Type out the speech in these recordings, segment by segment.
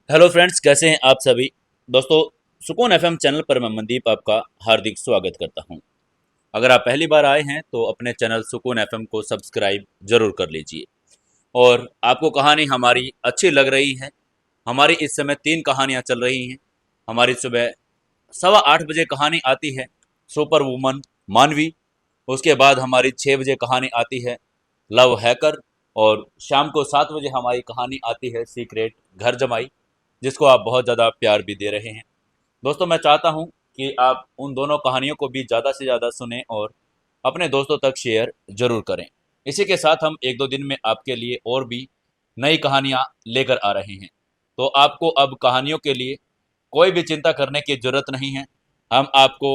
Hello friends, कैसे हैं आप सभी दोस्तों। सुकून एफएम चैनल पर मैं मनदीप आपका हार्दिक स्वागत करता हूं। अगर आप पहली बार आए हैं तो अपने चैनल सुकून एफएम को सब्सक्राइब जरूर कर लीजिए। और आपको कहानी हमारी अच्छी लग रही है। हमारी इस समय 3 कहानियां चल रही हैं। हमारी सुबह 8:15 बजे कहानी आती है सुपर वुमन मानवी। उसके बाद हमारी 6 बजे कहानी आती है लव हैकर। और शाम को 7 बजे हमारी कहानी आती है सीक्रेट घर जमाई, जिसको आप बहुत ज़्यादा प्यार भी दे रहे हैं। दोस्तों, मैं चाहता हूं कि आप उन दोनों कहानियों को भी ज़्यादा से ज़्यादा सुनें और अपने दोस्तों तक शेयर ज़रूर करें। इसी के साथ हम एक दो दिन में आपके लिए और भी नई कहानियां लेकर आ रहे हैं। तो आपको अब कहानियों के लिए कोई भी चिंता करने की ज़रूरत नहीं है। हम आपको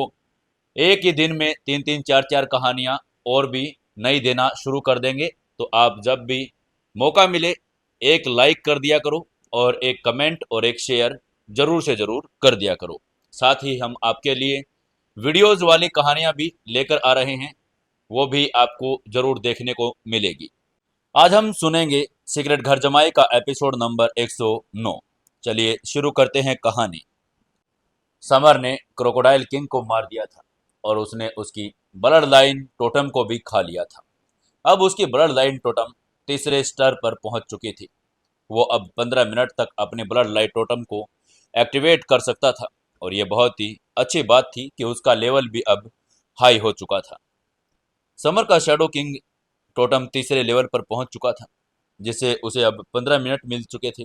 एक ही दिन में 3-3 4-4 कहानियां और भी नई देना शुरू कर देंगे। तो आप जब भी मौका मिले एक लाइक कर दिया करो और एक कमेंट और एक शेयर जरूर से जरूर कर दिया करो। साथ ही हम आपके लिए वीडियोस वाली कहानियां भी लेकर आ रहे हैं, वो भी आपको जरूर देखने को मिलेगी। आज हम सुनेंगे सीक्रेट घर जमाई का एपिसोड नंबर 109। चलिए शुरू करते हैं कहानी। समर ने क्रोकोडाइल किंग को मार दिया था और उसने उसकी ब्लड लाइन टोटम को भी खा लिया था। अब उसकी ब्लड लाइन टोटम तीसरे स्तर पर पहुंच चुकी थी। वो अब 15 मिनट तक अपने ब्लड लाइन टोटम को एक्टिवेट कर सकता था और ये बहुत ही अच्छी बात थी कि उसका लेवल भी अब हाई हो चुका था। समर का शैडो किंग टोटम तीसरे लेवल पर पहुंच चुका था, जिसे उसे अब 15 मिनट मिल चुके थे।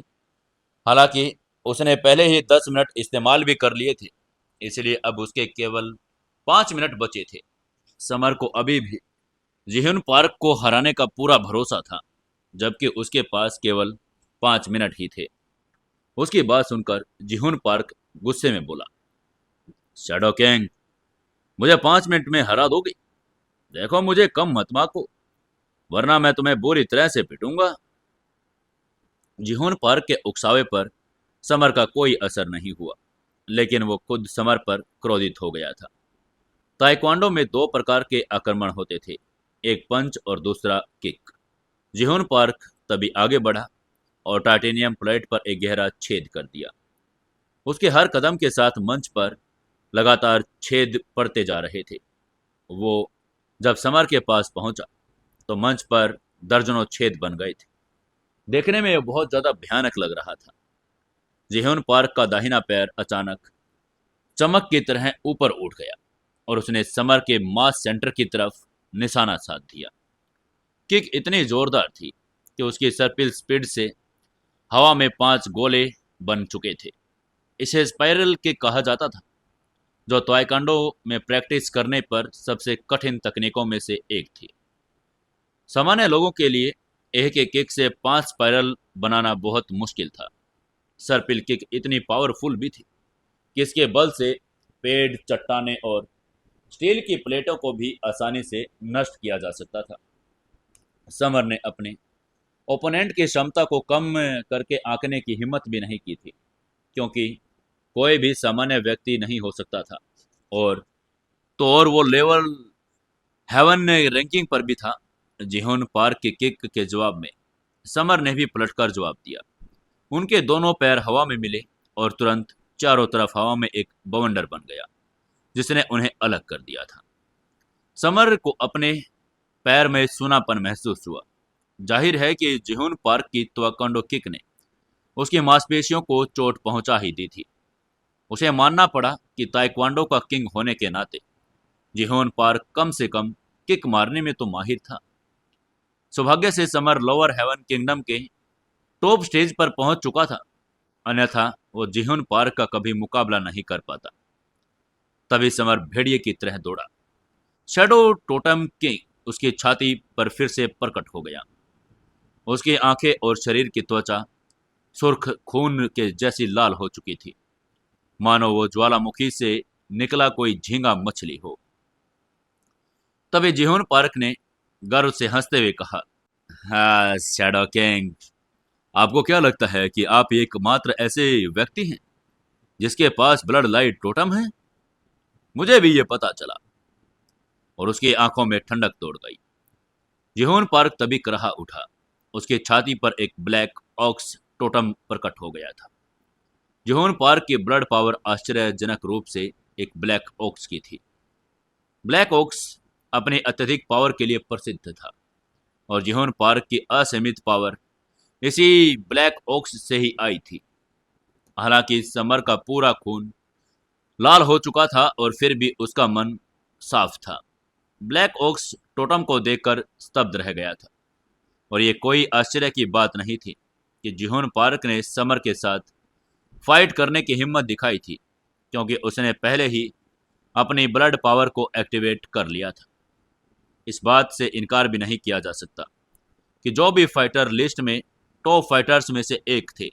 हालांकि उसने पहले ही 10 मिनट इस्तेमाल भी कर लिए थे, इसलिए अब उसके केवल 5 मिनट बचे थे। समर को अभी भी जिहुन पार्क को हराने का पूरा भरोसा था, जबकि उसके पास केवल 5 मिनट ही थे। उसकी बात सुनकर जिहुन पार्क गुस्से में बोला, शैडो किंग, मुझे 5 मिनट में हरा दोगे? देखो, मुझे कम मत माको, वरना मैं तुम्हें बुरी तरह से पिटूंगा। जिहोन पार्क के उकसावे पर समर का कोई असर नहीं हुआ, लेकिन वो खुद समर पर क्रोधित हो गया था। ताइक्वांडो में 2 प्रकार के आक्रमण होते थे, एक पंच और दूसरा किक। जिहोन पार्क तभी आगे बढ़ा और टाइटेनियम प्लेट पर एक गहरा छेद कर दिया। उसके हर कदम के साथ मंच पर लगातार छेद पड़ते जा रहे थे। वो जब समर के पास पहुंचा तो मंच पर दर्जनों छेद बन गए थे। देखने में यह बहुत ज्यादा भयानक लग रहा था। जिहोन पार्क का दाहिना पैर अचानक चमक की तरह ऊपर उठ गया और उसने समर के मास सेंटर की तरफ निशाना साध दिया। किक इतनी जोरदार थी कि उसकी सर्पिल स्पीड से हवा में 5 गोले बन चुके थे। इसे स्पाइरल किक कहा जाता था, जो ताइक्वांडो में प्रैक्टिस करने पर सबसे कठिन तकनीकों में से एक थी। सामान्य लोगों के लिए एक एक किक से 5 स्पाइरल बनाना बहुत मुश्किल था। सर्पिल किक इतनी पावरफुल भी थी कि इसके बल से पेड़, चट्टाने और स्टील की प्लेटों को भी आसानी से नष्ट किया जा सकता था। समर ने अपने ओपोनेंट की क्षमता को कम करके आंकने की हिम्मत भी नहीं की थी, क्योंकि कोई भी सामान्य व्यक्ति नहीं हो सकता था। और तो और वो लेवल हेवन रैंकिंग पर भी था। जिहोन पार्क के किक के जवाब में समर ने भी पलटकर जवाब दिया। उनके दोनों पैर हवा में मिले और तुरंत चारों तरफ हवा में एक बवंडर बन गया, जिसने उन्हें अलग कर दिया था। समर को अपने पैर में सूनापन महसूस हुआ। जाहिर है कि जिहोन पार्क की ताइक्वांडो किक ने उसकी मांसपेशियों को चोट पहुंचा ही दी थी। उसे मानना पड़ा कि ताइक्वांडो का किंग होने के नाते जिहोन पार्क कम से कम किक मारने में तो माहिर था। सौभाग्य से समर लोअर हेवन किंगडम के टॉप स्टेज पर पहुंच चुका था, अन्यथा वो जिहोन पार्क का कभी मुकाबला नहीं कर पाता। तभी समर भेड़िए की तरह दौड़ा। शैडो टोटम किंग उसकी छाती पर फिर से प्रकट हो गया। उसकी आंखें और शरीर की त्वचा सुर्ख खून के जैसी लाल हो चुकी थी, मानो वो ज्वालामुखी से निकला कोई झींगा मछली हो। तभी जिहोन पार्क ने गर्व से हंसते हुए कहा, हाँ शैडो किंग, आपको क्या लगता है कि आप एकमात्र ऐसे व्यक्ति हैं जिसके पास ब्लड लाइट टोटम है? मुझे भी ये पता चला। और उसकी आंखों में ठंडक दौड़ गई। जिहोन पार्क तभी कराह उठा। उसकी छाती पर एक ब्लैक ऑक्स टोटम प्रकट हो गया था। जिहोन पार्क की ब्लड पावर आश्चर्यजनक रूप से एक ब्लैक ओक्स की थी। ब्लैक ओक्स अपनी अत्यधिक पावर के लिए प्रसिद्ध था और जिहोन पार्क की असीमित पावर इसी ब्लैक ओक्स से ही आई थी। हालांकि समर का पूरा खून लाल हो चुका था और फिर भी उसका मन साफ था। ब्लैक ओक्स टोटम को देखकर स्तब्ध रह गया था और ये कोई आश्चर्य की बात नहीं थी कि जिहोन पार्क ने समर के साथ फाइट करने की हिम्मत दिखाई थी, क्योंकि उसने पहले ही अपनी ब्लड पावर को एक्टिवेट कर लिया था। इस बात से इनकार भी नहीं किया जा सकता कि जो भी फाइटर लिस्ट में टॉप फाइटर्स में से एक थे,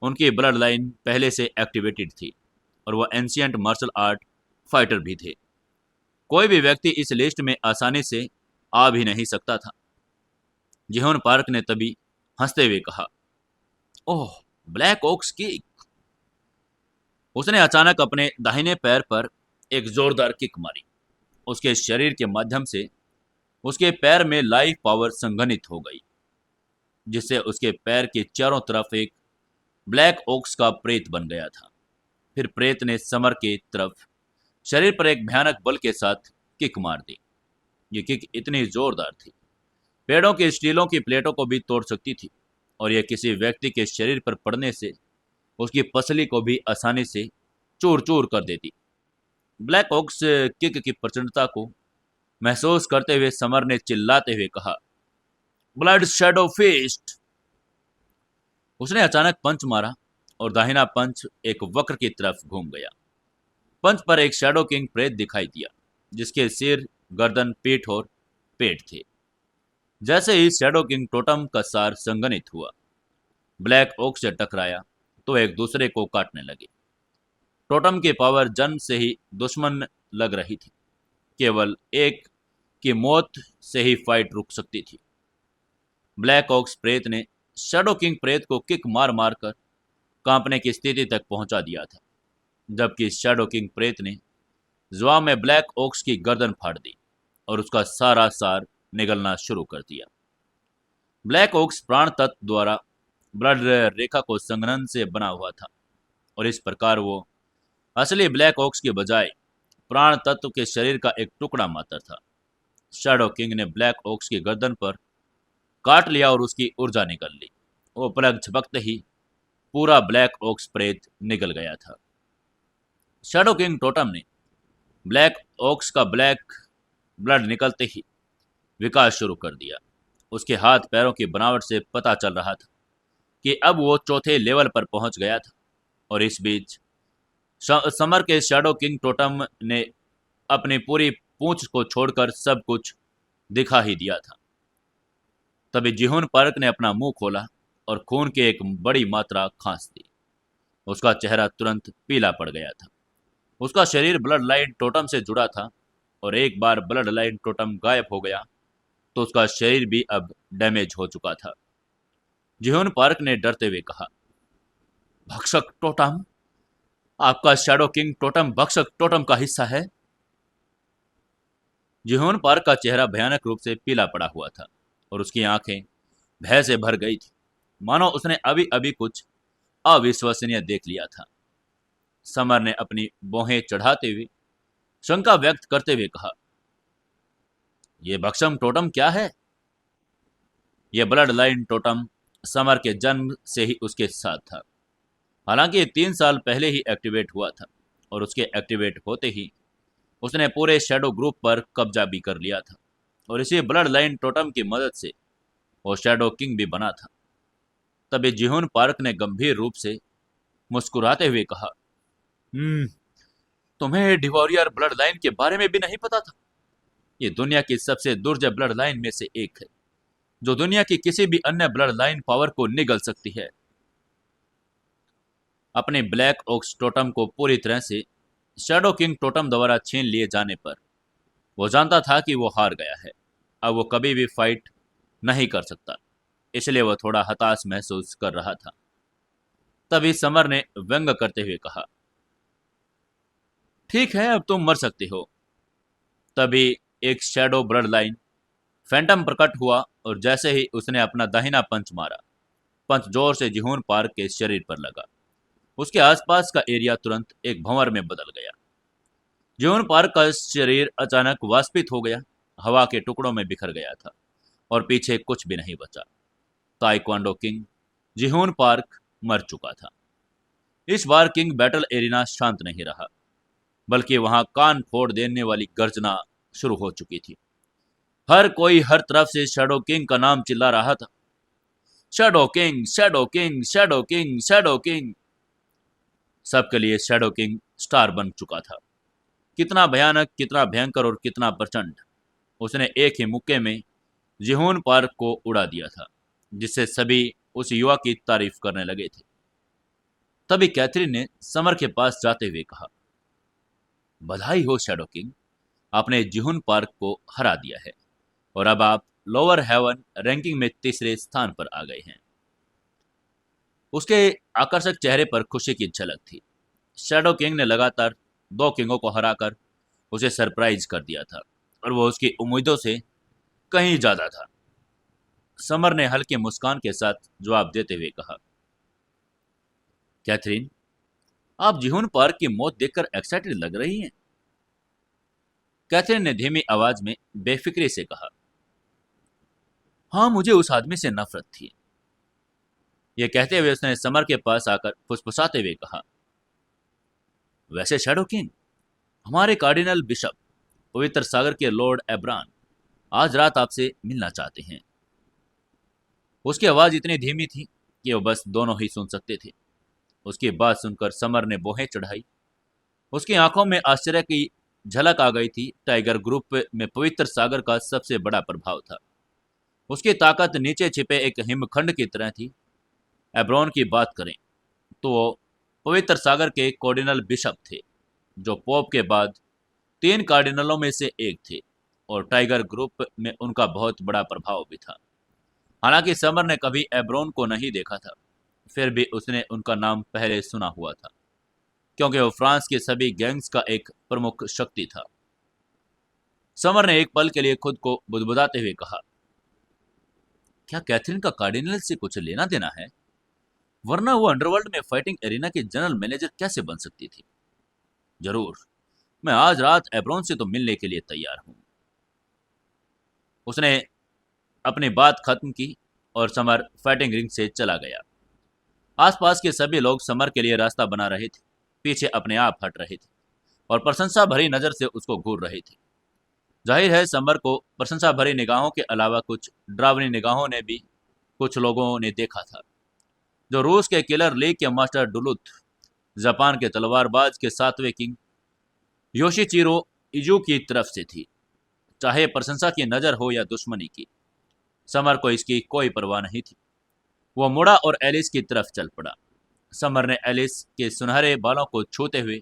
उनकी ब्लड लाइन पहले से एक्टिवेटेड थी और वह एंशियंट मार्शल आर्ट फाइटर भी थे। कोई भी व्यक्ति इस लिस्ट में आसानी से आ भी नहीं सकता था। जिहोन पार्क ने तभी हंसते हुए कहा, ओह, ब्लैक ओक्स की। उसने अचानक अपने दाहिने पैर पर एक जोरदार किक मारी। उसके शरीर के माध्यम से उसके पैर में लाइफ पावर संघनित हो गई, जिससे उसके पैर के चारों तरफ एक ब्लैक ओक्स का प्रेत बन गया था। फिर प्रेत ने समर के तरफ शरीर पर एक भयानक बल के साथ किक मार दी। ये किक इतनी जोरदार थी, पेड़ों की स्टीलों की प्लेटों को भी तोड़ सकती थी और यह किसी व्यक्ति के शरीर पर पड़ने से उसकी पसली को भी आसानी से चूर चूर कर देती। ब्लैक ओक्स किक की प्रचंडता को महसूस करते हुए समर ने चिल्लाते हुए कहा, ब्लड शैडो फिस्ट। उसने अचानक पंच मारा और दाहिना पंच एक वक्र की तरफ घूम गया। पंच पर एक शैडो किंग प्रेत दिखाई दिया, जिसके सिर, गर्दन, पीठ और पेट थे। जैसे ही शैडो किंग टोटम का सार संगनित हुआ, ब्लैक ओक से टकराया तो एक दूसरे को काटने लगे। टोटम की पावर जन्म से ही दुश्मन लग रही थी। केवल एक की मौत से ही फाइट रुक सकती थी। ब्लैक ऑक्स प्रेत ने शैडो किंग प्रेत को किक मार मार कर कांपने की स्थिति तक पहुंचा दिया था, जबकि शैडो किंग प्रेत ने जवाब में ब्लैक ऑक्स की गर्दन फाड़ दी और उसका सारा सार निगलना शुरू कर दिया। ब्लैक ऑक्स प्राण तत्व द्वारा ब्लड रेखा को संघनन से बना हुआ था और इस प्रकार वो असली ब्लैक ऑक्स के बजाय प्राण तत्व के शरीर का एक टुकड़ा मात्र था। शैडो किंग ने ब्लैक ऑक्स की गर्दन पर काट लिया और उसकी ऊर्जा निकल ली। वो पलक झपकते ही पूरा ब्लैक ऑक्स प्रेत निकल गया था। शैडो किंग टोटम ने ब्लैक ऑक्स का ब्लैक ब्लड निकलते ही विकास शुरू कर दिया। उसके हाथ पैरों की बनावट से पता चल रहा था कि अब वो चौथे लेवल पर पहुंच गया था और इस बीच समर के शैडो किंग टोटम ने अपनी पूरी पूंछ को छोड़कर सब कुछ दिखा ही दिया था। तभी जिहोन पार्क ने अपना मुंह खोला और खून की एक बड़ी मात्रा खांस दी। उसका चेहरा तुरंत पीला पड़ गया था। उसका शरीर ब्लड लाइन टोटम से जुड़ा था और एक बार ब्लड लाइन टोटम गायब हो गया तो उसका शरीर भी अब डैमेज हो चुका था। जिहोन पार्क ने डरते हुए कहा, भक्षक टोटम, आपका शैडो किंग टोटम भक्षक टोटम का हिस्सा है। जिहोन पार्क का चेहरा भयानक रूप से पीला पड़ा हुआ था और उसकी आंखें भय से भर गई थी, मानो उसने अभी अभी कुछ अविश्वसनीय देख लिया था। समर ने अपनी भौहें चढ़ाते हुए शंका व्यक्त करते हुए कहा, यह भक्षम टोटम क्या है? यह ब्लड लाइन टोटम समर के जन्म से ही उसके साथ था। हालांकि 3 साल पहले ही एक्टिवेट हुआ था और उसके एक्टिवेट होते ही उसने पूरे शैडो ग्रुप पर कब्जा भी कर लिया था और इसी ब्लड लाइन टोटम की मदद से वो शैडो किंग भी बना था। तभी जिहोन पार्क ने गंभीर रूप से मुस्कुराते हुए कहा, तुम्हें डिवॉरियर ब्लड लाइन के बारे में भी नहीं पता था? ये दुनिया की सबसे दुर्जय ब्लड लाइन में से एक है, जो दुनिया की किसी भी अन्य ब्लड लाइन पावर को निगल सकती है। अपने ब्लैक ओक्स टोटम को पूरी तरह से शैडो किंग टोटम द्वारा छीन लिए जाने पर वो जानता था कि वो हार गया है। अब वो कभी भी फाइट नहीं कर सकता, इसलिए वह थोड़ा हताश महसूस कर रहा था। तभी समर ने व्यंग करते हुए कहा, ठीक है, अब तुम मर सकते हो। तभी एक शैडो ब्लड लाइन फैंटम प्रकट हुआ और जैसे ही उसने अपना दाहिना पंच मारा, पंच जोर से जिहोन पार्क के शरीर पर लगा। उसके आसपास का एरिया तुरंत एक भंवर में बदल गया। जीवन पार्क का शरीर अचानक वाष्पित हो गया, हवा के टुकड़ों में बिखर गया था और पीछे कुछ भी नहीं बचा। ताइक्वांडो किंग जिहोन पार्क मर चुका था। इस बार किंग बैटल एरिना शांत नहीं रहा, बल्कि वहां कान फोड़ देने वाली गर्जना शुरू हो चुकी थी। हर कोई हर तरफ से शैडो किंग का नाम चिल्ला रहा था। Shadow king, shadow king, shadow king, shadow king. सबके लिए शैडो किंग स्टार बन चुका था। कितना भयानक, कितना भयंकर और कितना प्रचंड। उसने एक ही मुक्के में जिहोन पार्क को उड़ा दिया था, जिससे सभी उस युवा की तारीफ करने लगे थे। तभी कैथरीन ने समर के पास जाते हुए कहा, बधाई हो शैडो किंग, आपने जिहोन पार्क को हरा दिया है और अब आप लोअर हेवन रैंकिंग में तीसरे स्थान पर आ गए हैं। उसके आकर्षक चेहरे पर खुशी की झलक थी। शैडो किंग ने लगातार 2 किंगों को हराकर उसे सरप्राइज कर दिया था और वो उसकी उम्मीदों से कहीं ज्यादा था। समर ने हल्की मुस्कान के साथ जवाब देते हुए कहा, कैथरीन, आप जिहोन पार्क की मौत देखकर एक्साइटेड लग रही हैं। कैथरीन ने धीमी आवाज में बेफिक्री से कहा, हाँ, मुझे उस आदमी से नफरत थी। यह कहते हुए उसने समर के पास आकर फुसफुसाते हुए कहा, वैसे शैडो किंग, हमारे कार्डिनल बिशप पवित्र सागर के लॉर्ड एब्रान आज रात आपसे मिलना चाहते हैं। उसकी आवाज इतनी धीमी थी कि वो बस दोनों ही सुन सकते थे। उसकी बात सुनकर समर ने बोहें चढ़ाई। उसकी आंखों में आश्चर्य की झलक आ गई थी। टाइगर ग्रुप में पवित्र सागर का सबसे बड़ा प्रभाव था। उसकी ताकत नीचे छिपे एक हिमखंड की तरह थी। एब्रोन की बात करें तो वो पवित्र सागर के कार्डिनल बिशप थे, जो पोप के बाद 3 कार्डिनलों में से एक थे और टाइगर ग्रुप में उनका बहुत बड़ा प्रभाव भी था। हालांकि समर ने कभी एब्रोन को नहीं देखा था, फिर भी उसने उनका नाम पहले सुना हुआ था, क्योंकि वो फ्रांस के सभी गैंग्स का एक प्रमुख शक्ति था। समर ने एक पल के लिए खुद को बुदबुदाते हुए कहा, क्या कैथरीन का कार्डिनल से कुछ लेना देना है? वरना वो अंडरवर्ल्ड में फाइटिंग एरिना के जनरल मैनेजर कैसे बन सकती थी? जरूर, मैं आज रात एब्रोन से तो मिलने के लिए तैयार हूं। उसने अपनी बात खत्म की और समर फाइटिंग रिंग से चला गया। आसपास के सभी लोग समर के लिए रास्ता बना रहे थे, पीछे अपने आप हट रहे थे और प्रशंसा भरी नजर से उसको घूर रहे थे। जाहिर है, समर को प्रशंसा भरी निगाहों के अलावा कुछ डरावनी निगाहों ने भी कुछ लोगों ने देखा था, जो रूस के किलर ली के मास्टर डुलुथ, जापान के तलवारबाज के 7वें किंग योशिचिरो इजू की तरफ से थी। चाहे प्रशंसा की नजर हो या दुश्मनी की, समर को इसकी कोई परवाह नहीं थी। वो मुड़ा और एलिस की तरफ चल पड़ा। समर ने एलिस के सुनहरे बालों को छूते हुए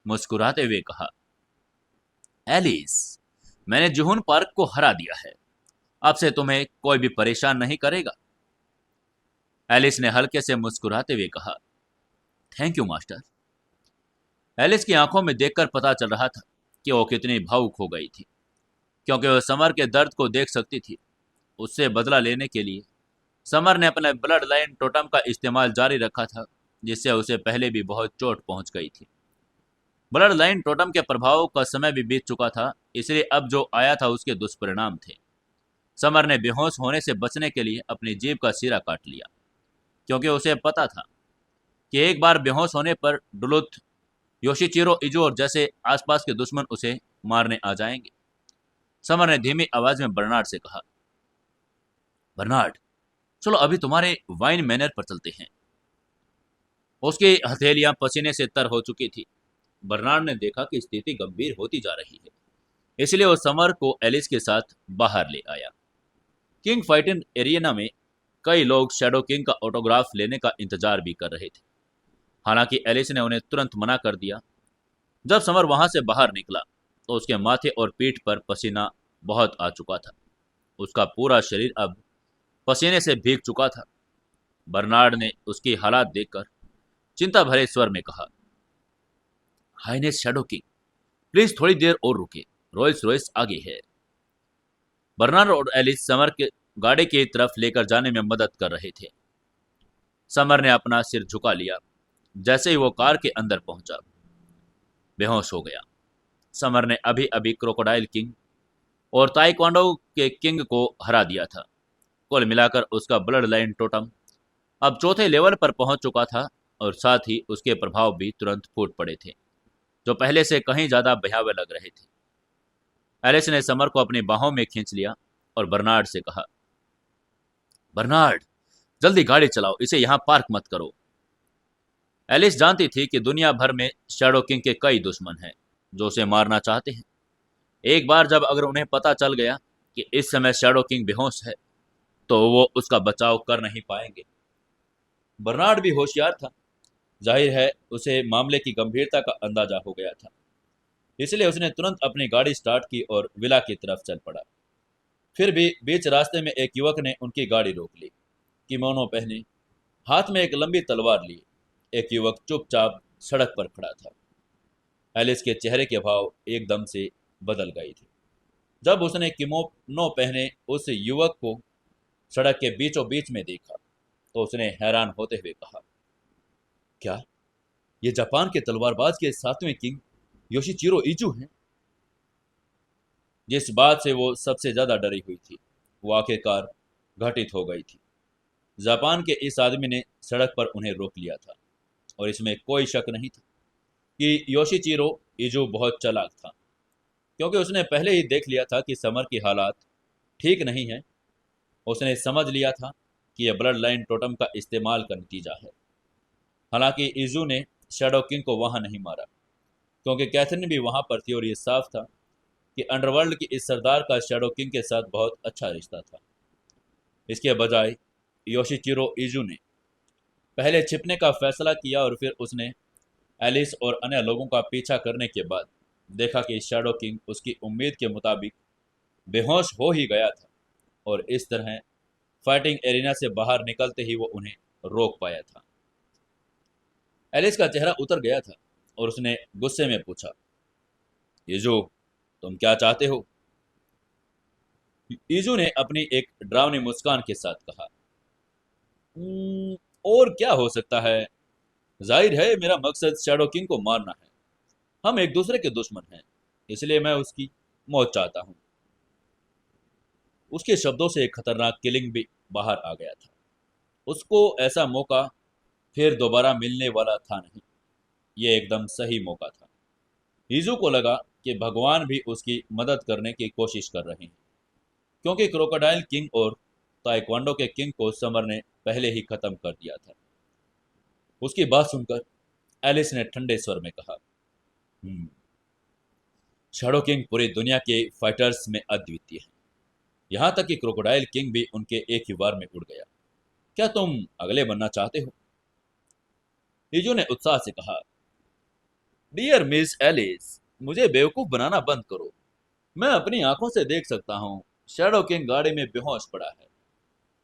मुस्कुराते हुए कहा, एलिस, मैंने जुहून पार्क को हरा दिया है। अब से तुम्हें कोई भी परेशान नहीं करेगा। एलिस ने हल्के से मुस्कुराते हुए कहा, थैंक यू मास्टर। एलिस की आंखों में देखकर पता चल रहा था कि वो कितनी भावुक हो गई थी, क्योंकि वह समर के दर्द को देख सकती थी। उससे बदला लेने के लिए समर ने अपने ब्लड लाइन टोटम का इस्तेमाल जारी रखा था, जिससे उसे पहले भी बहुत चोट पहुंच गई थी। ब्लड लाइन टोटम के प्रभाव का समय भी बीत चुका था, इसलिए अब जो आया था उसके दुष्परिणाम थे। समर ने बेहोश होने से बचने के लिए अपनी जीभ का सिरा काट लिया, क्योंकि उसे पता था कि एक बार बेहोश होने पर डुलुथ, योशिचिरो इजू जैसे आसपास के दुश्मन उसे मारने आ जाएंगे। समर ने धीमी आवाज में बर्नार्ड से कहा, बर्नार्ड, चलो अभी तुम्हारे वाइन मैनर पर चलते हैं। उसकी हथेलियां पसीने से तर हो चुकी थी। बर्नार्ड ने देखा कि स्थिति गंभीर होती जा रही है, इसलिए वो समर को एलिस के साथ बाहर ले आया। किंग फाइटिंग एरिना में कई लोग शैडो किंग का ऑटोग्राफ लेने का इंतजार भी कर रहे थे। हालांकि एलिस ने उन्हें तुरंत मना कर दिया। जब समर वहां से बाहर निकला तो उसके माथे और पीठ पर पसीना बहुत आ चुका था। उसका पूरा शरीर अब पसीने से भीग चुका था। बर्नार्ड ने उसकी हालात देखकर चिंता भरे स्वर में कहा, हाइनेस शैडो किंग, प्लीज थोड़ी देर और रुके, रोल्स रॉयस आगे है। बर्नार्ड और एलिस समर के गाड़ी की तरफ लेकर जाने में मदद कर रहे थे। समर ने अपना सिर झुका लिया जैसे ही वो कार के अंदर पहुंचा, बेहोश हो गया। समर ने अभी अभी क्रोकोडाइल किंग और ताइक्वांडो के किंग को हरा दिया था। कुल मिलाकर उसका ब्लड लाइन टोटम अब चौथे लेवल पर पहुंच चुका था, और साथ ही उसके प्रभाव भी तुरंत फूट पड़े थे, जो पहले से कहीं ज्यादा भयावह लग रहे थे। एलिस ने समर को अपनी बाहों में खींच लिया और बर्नार्ड से कहा, बर्नार्ड, जल्दी गाड़ी चलाओ, इसे यहां पार्क मत करो। एलिस जानती थी कि दुनिया भर में शैडो किंग के कई दुश्मन हैं जो उसे मारना चाहते हैं। एक बार जब अगर उन्हें पता चल गया कि इस समय शैडो किंग बेहोश है, तो वो उसका बचाव कर नहीं पाएंगे। बर्नार्ड भी होशियार था। जाहिर है उसे मामले की गंभीरता का अंदाजा हो गया था, इसलिए उसने तुरंत अपनी गाड़ी स्टार्ट की और विला की तरफ चल पड़ा। फिर भी बीच रास्ते में एक युवक ने उनकी गाड़ी रोक ली। किमोनो पहने, हाथ में एक लंबी तलवार लिए एक युवक चुपचाप सड़क पर खड़ा था। एलिस के चेहरे के भाव एकदम से बदल गए थे जब उसने किमोनो पहने उस युवक को सड़क के बीचों बीच में देखा। तो उसने हैरान होते हुए कहा, क्या ये जापान के तलवारबाज के सातवें किंग योशिचिरो इजू हैं? जिस बात से वो सबसे ज्यादा डरी हुई थी, वो आखिरकार घटित हो गई थी। जापान के इस आदमी ने सड़क पर उन्हें रोक लिया था, और इसमें कोई शक नहीं था कि योशिचिरो इजू बहुत चालाक था, क्योंकि उसने पहले ही देख लिया था कि समर की हालात ठीक नहीं है। उसने समझ लिया था कि यह ब्लड लाइन टोटम का इस्तेमाल का नतीजा है। हालांकि इजू ने शैडो किंग को वहां नहीं मारा, क्योंकि कैथरीन भी वहां पर थी और ये साफ था कि अंडरवर्ल्ड की इस सरदार का शैडो किंग के साथ बहुत अच्छा रिश्ता था। इसके बजाय योशिचिरो इजू ने पहले छिपने का फैसला किया, और फिर उसने एलिस और अन्य लोगों का पीछा करने के बाद देखा कि शैडो किंग उसकी उम्मीद के मुताबिक बेहोश हो ही गया था, और इस तरह फाइटिंग एरिना से बाहर निकलते ही वो उन्हें रोक पाया था। एलिस का चेहरा उतर गया था और उसने गुस्से में पूछा, इजू, तुम क्या चाहते हो? इजू ने अपनी एक डरावनी मुस्कान के साथ कहा, "हम्म, और क्या हो सकता है? जाहिर है मेरा मकसद शैडो किंग को मारना है। हम एक दूसरे के दुश्मन हैं, इसलिए मैं उसकी मौत चाहता हूँ।" उसके शब्दों से एक खतरनाक किलिंग भी बाहर आ गया था। उसको ऐसा मौका फिर दोबारा मिलने वाला था नहीं। ये एकदम सही मौका था। हिजू को लगा कि भगवान भी उसकी मदद करने की कोशिश कर रहे हैं, क्योंकि क्रोकोडाइल किंग और ताइक्वांडो के किंग को समर ने पहले ही खत्म कर दिया था। उसकी बात सुनकर एलिस ने ठंडे स्वर में कहा, "हम्म, शैडो किंग पूरी दुनिया के फाइटर्स में अद्वितीय है। यहाँ तक कि क्रोकोडाइल किंग भी उनके एक ही वार में उड़ गया। क्या तुम अगले बनना चाहते हो?" हिजू ने उत्साह से कहा, डियर मिस एलिस, मुझे बेवकूफ बनाना बंद करो। मैं अपनी आंखों से देख सकता हूँ शैडो किंग गाड़ी में बेहोश पड़ा है।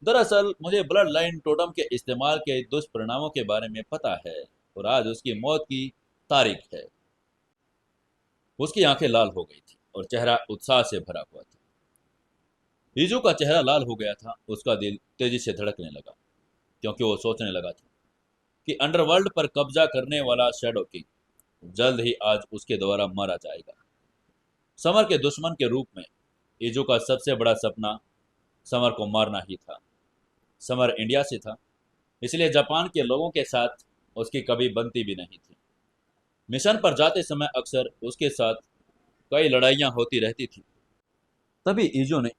दरअसल मुझे ब्लड लाइन टोटम के इस्तेमाल के दुष्परिणामों के बारे में पता है, और आज उसकी मौत की तारीख है। उसकी आंखें लाल हो गई थी और चेहरा उत्साह से भरा हुआ था। हिजू का चेहरा लाल हो गया था। उसका दिल तेजी से धड़कने लगा, क्योंकि वो सोचने लगा था कि अंडरवर्ल्ड पर कब्जा करने वाला शैडो किंग जल्द ही आज उसके द्वारा मारा जाएगा। समर के दुश्मन के रूप में इजू का सबसे बड़ा सपना समर को मारना ही था। समर इंडिया से था, इसलिए जापान के लोगों के साथ उसकी कभी बनती भी नहीं थी। मिशन पर जाते समय अक्सर उसके साथ कई लड़ाइयाँ होती रहती थी। तभी इजू ने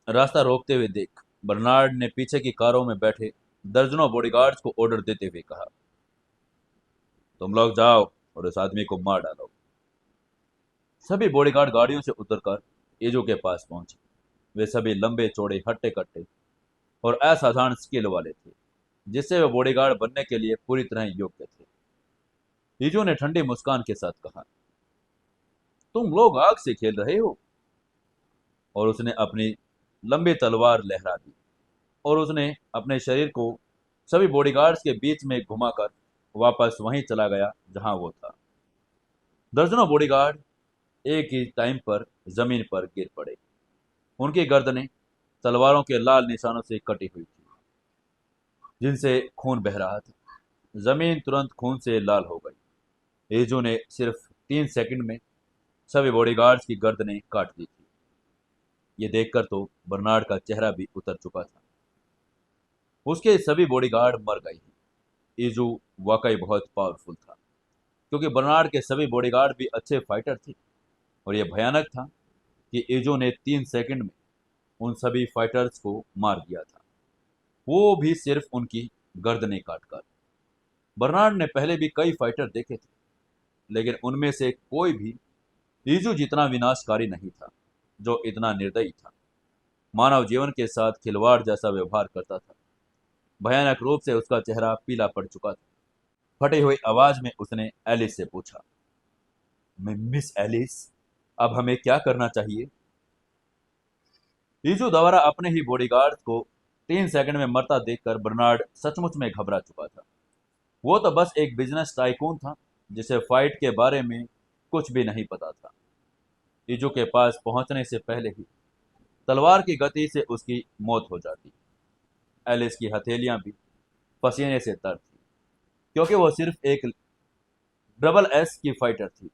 रास्ता रोकते हुए देख बर्नार्ड ने पीछे की कारों में बैठे दर्जनों बॉडीगार्ड्स को ऑर्डर देते हुए कहा, तुम लोग जाओ और उस आदमी को मार डालो। सभी बॉडीगार्ड गाड़ियों से उतरकर इजू के पास पहुंचे। वे सभी लंबे चौड़े हट्टे कट्टे और असाधारण स्किल वाले थे, जिससे वे बॉडीगार्ड बनने के लिए पूरी तरह योग्य थे। इजू ने ठंडी मुस्कान के साथ कहा, तुम लोग आग से खेल रहे हो? और उसने अपनी लंबी तलवार लहरा दी, और उसने अपने शरीर को सभी बॉडीगार्ड्स के बीच में घुमाकर वापस वहीं चला गया जहां वो था। दर्जनों बॉडीगार्ड एक ही टाइम पर जमीन पर गिर पड़े। उनकी गर्दनें तलवारों के लाल निशानों से कटी हुई थी, जिनसे खून बह रहा था। जमीन तुरंत खून से लाल हो गई। एजू ने सिर्फ 3 सेकंड में सभी बॉडीगार्ड्स की गर्दनें काट दी थी। ये देखकर तो बर्नार्ड का चेहरा भी उतर चुका था। उसके सभी बॉडीगार्ड मर गए हैं। एजू वाकई बहुत पावरफुल था, क्योंकि बर्नार्ड के सभी बॉडीगार्ड भी अच्छे फाइटर थे। और यह भयानक था कि एजू ने 3 सेकंड में उन सभी फाइटर्स को मार दिया था, वो भी सिर्फ उनकी गर्दनें काटकर। बर्नार्ड ने पहले भी कई फाइटर देखे थे, लेकिन उनमें से कोई भी ईजू जितना विनाशकारी नहीं था, जो इतना निर्दयी था। मानव जीवन के साथ खिलवाड़ जैसा व्यवहार करता था। भयानक रूप से उसका चेहरा पीला पड़ चुका था। फटी हुई आवाज में उसने एलिस से पूछा, मिस एलिस, अब हमें क्या करना चाहिए?" ईजू द्वारा अपने ही बॉडीगार्ड को 3 सेकंड में मरता देखकर बर्नार्ड सचमुच में घबरा चुका था। वो तो बस एक बिजनेस टाइकून था, जिसे फाइट के बारे में कुछ भी नहीं पता था। ईजू के पास पहुंचने से पहले ही तलवार की गति से उसकी मौत हो जाती। एलिस की हथेलियां भी पसीने से तर थी, क्योंकि वो सिर्फ एक डबल एस की फाइटर थी,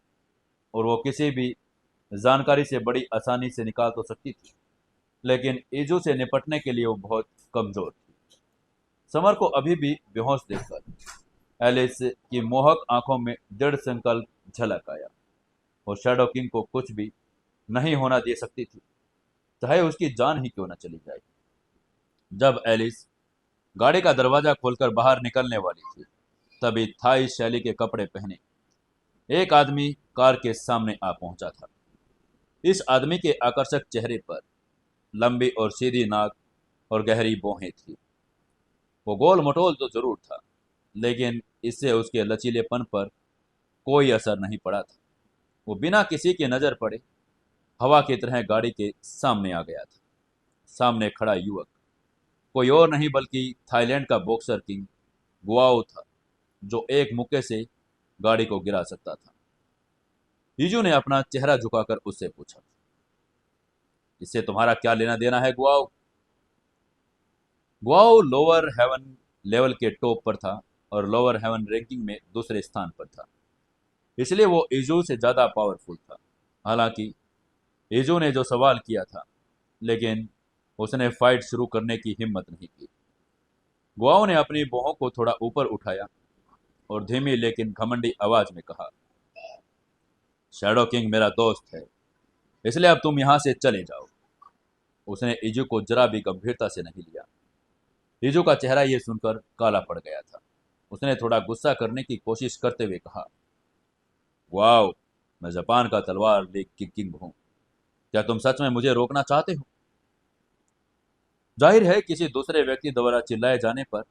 और वो किसी भी जानकारी से बड़ी आसानी से निकाल तो सकती थी, लेकिन ईजू से निपटने के लिए वो बहुत कमजोर थी। समर को अभी भी बेहोश देखकर एलिस की मोहक आंखों में दृढ़ संकल्प झलक आया। वो शैडो किंग को कुछ भी नहीं होना दे सकती थी, चाहे उसकी जान ही क्यों न चली जाए। जब एलिस गाड़ी का दरवाजा खोलकर बाहर निकलने वाली थी, तभी थाई शैली के कपड़े पहने एक आदमी कार के सामने आ पहुंचा था। इस आदमी के आकर्षक चेहरे पर लंबी और सीधी नाक और गहरी भौहें थी। वो गोल मटोल तो जरूर था, लेकिन इससे उसके लचीलेपन पर कोई असर नहीं पड़ा था। वो बिना किसी की नजर पड़े हवा की तरह गाड़ी के सामने आ गया था। सामने खड़ा युवक कोई और नहीं बल्कि थाईलैंड का बॉक्सर किंग गुआओ था, जो एक मुक्के से गाड़ी को गिरा सकता था। हीजू ने अपना चेहरा झुकाकर उससे पूछा, इससे तुम्हारा क्या लेना देना है गुआओ? गुआओ लोअर हेवन लेवल के टॉप पर था और लोअर हेवन रैंकिंग में दूसरे स्थान पर था, इसलिए वो ईजू से ज्यादा पावरफुल था। हालांकि ईजू ने जो सवाल किया था, लेकिन उसने फाइट शुरू करने की हिम्मत नहीं की। गुआओ ने अपनी भौहों को थोड़ा ऊपर उठाया और धीमी लेकिन घमंडी आवाज में कहा, शैडो किंग मेरा दोस्त है, इसलिए अब तुम यहां से चले जाओ। उसने इजू को जरा भी गंभीरता से नहीं लिया। इजू का चेहरा यह सुनकर काला पड़ गया था। उसने थोड़ा गुस्सा करने की कोशिश करते हुए कहा, वाओ, मैं जापान का तलवार लीग की किंग हूं। क्या तुम सच में मुझे रोकना चाहते हो? जाहिर है किसी दूसरे व्यक्ति द्वारा चिल्लाए जाने पर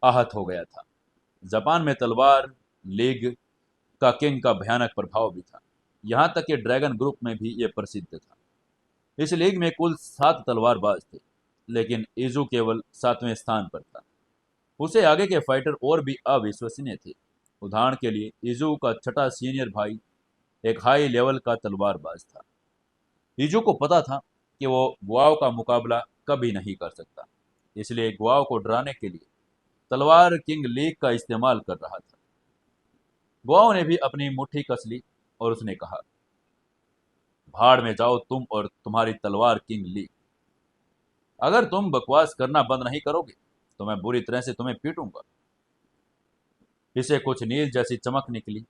आहत हो गया था। जापान में तलवार लीग का किंग का भयानक प्रभाव भी था। यहाँ तक कि ड्रैगन ग्रुप में भी यह प्रसिद्ध था। इस लीग में कुल 7 तलवारबाज थे, लेकिन इजू केवल 7वें स्थान पर था। उसे आगे के फाइटर और भी अविश्वसनीय थे। उदाहरण के लिए इजू का छठा सीनियर भाई एक हाई लेवल का तलवारबाज था। इजू को पता था कि वो गुआओ का मुकाबला कभी नहीं कर सकता, इसलिए गुआओ को डराने के लिए तलवार किंग लीग का इस्तेमाल कर रहा था। गुआओ ने भी अपनी मुट्ठी कस ली और उसने कहा, भाड़ में जाओ तुम और तुम्हारी तलवार किंग लीग। अगर तुम बकवास करना बंद नहीं करोगे तो मैं बुरी तरह से तुम्हें पीटूंगा। इसे कुछ नील जैसी चमक निकली,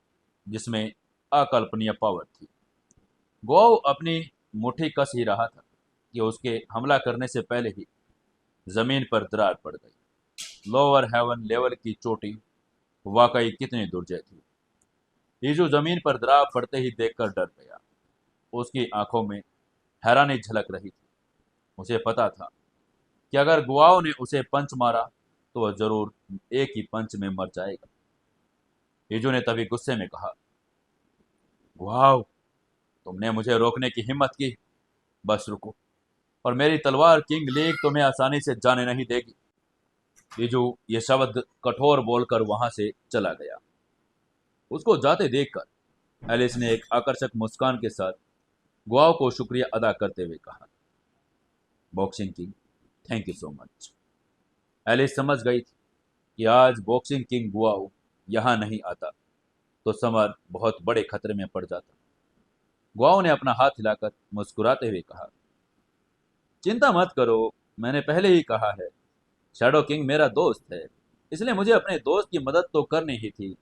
जिसमें अकल्पनीय पावर थी। गुआओ अपनी मुट्ठी कस ही रहा था कि उसके हमला करने से पहले ही जमीन पर दरार पड़ गई। लोअर हेवन लेवल की चोटी वाकई कितनी दुर्जय थी। ईजू जमीन पर दरार पड़ते ही देखकर डर गया। उसकी आंखों में हैरानी झलक रही थी। उसे पता था कि अगर गुआओ ने उसे पंच मारा तो वह जरूर एक ही पंच में मर जाएगा। ईजू ने तभी गुस्से में कहा, गुआओ, तुमने मुझे रोकने की हिम्मत की, बस रुको और मेरी तलवार किंग लीग तुम्हें आसानी से जाने नहीं देगी। ईजू ये शब्द कठोर बोलकर वहां से चला गया। उसको जाते देखकर एलिस ने एक आकर्षक मुस्कान के साथ गुआओ को शुक्रिया अदा करते हुए कहा, boxing king, thank you so much. Alice समझ गई थी कि आज बॉक्सिंग किंग गुआओ यहाँ नहीं आता तो समर बहुत बड़े खतरे में पड़ जाता। गुआओ ने अपना हाथ हिलाकर मुस्कुराते हुए कहा, चिंता मत करो, मैंने पहले ही कहा है, शैडो किंग मेरा दोस्त है, इसलिए मुझे अपने दोस्त की मदद तो करनी ही थी।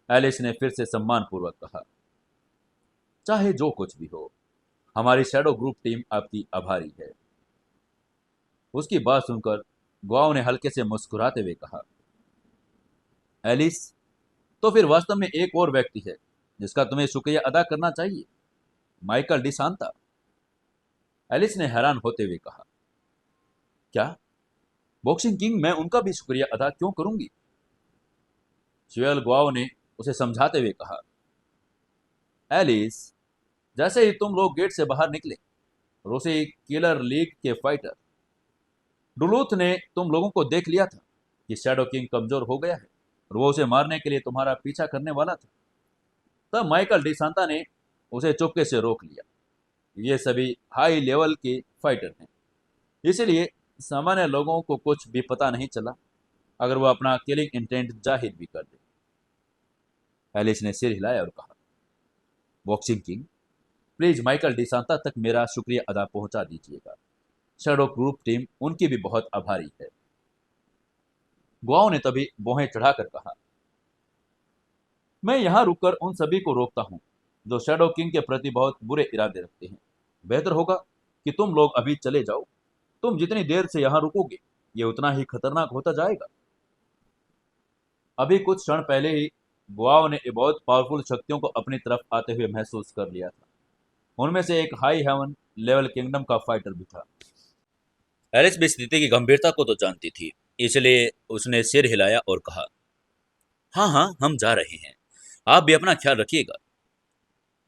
एलिस ने फिर से सम्मानपूर्वक कहा, चाहे जो कुछ भी हो, हमारी शैडो ग्रुप टीम आपकी आभारी है। उसकी बात सुनकर गुआओ ने हल्के से मुस्कुराते हुए कहा, एलिस, तो फिर वास्तव में एक और व्यक्ति है जिसका तुम्हें शुक्रिया अदा करना चाहिए, माइकल डिसांता। एलिस ने हैरान होते हुए कहा, क्या? बॉक्सिंग किंग, मैं उनका भी शुक्रिया अदा क्यों करूंगी? श्वेल गुआओ ने उसे समझाते हुए कहा, एलिस, जैसे ही तुम लोग गेट से बाहर निकले, रूसी किलर लीग के फाइटर डुलूथ ने तुम लोगों को देख लिया था कि शैडो किंग कमजोर हो गया है और वो उसे मारने के लिए तुम्हारा पीछा करने वाला था। तब माइकल डिसांता ने उसे चुपके से रोक लिया। ये सभी हाई लेवल के फाइटर हैं, इसलिए सामान्य लोगों को कुछ भी पता नहीं चला अगर वो अपना किलिंग इंटेंट जाहिर भी कर दे। एलिस ने सिर हिलाया और कहा, बॉक्सिंग किंग, प्लीज माइकल डिसांता तक मेरा शुक्रिया अदा पहुंचा दीजिएगा। शैडो ग्रुप टीम उनकी भी बहुत आभारी है। गुआओ ने तभी बोहें चढ़ाकर कहा, मैं यहां रुककर उन सभी को रोकता हूं जो शैडो किंग के प्रति बहुत बुरे इरादे रखते हैं। बेहतर होगा कि तुम लोग अभी चले जाओ। तुम जितनी देर से यहां रुकोगे, ये उतना ही खतरनाक होता जाएगा। अभी कुछ क्षण पहले ही गुआओ ने बहुत पावरफुल शक्तियों को अपनी तरफ आते हुए महसूस कर लिया था। उनमें से एक हाई हेवन लेवल किंगडम का फाइटर भी था। एलिस भी स्थिति की गंभीरता को तो जानती थी, इसलिए उसने सिर हिलाया और कहा, हाँ हाँ, हम जा रहे हैं, आप भी अपना ख्याल रखिएगा।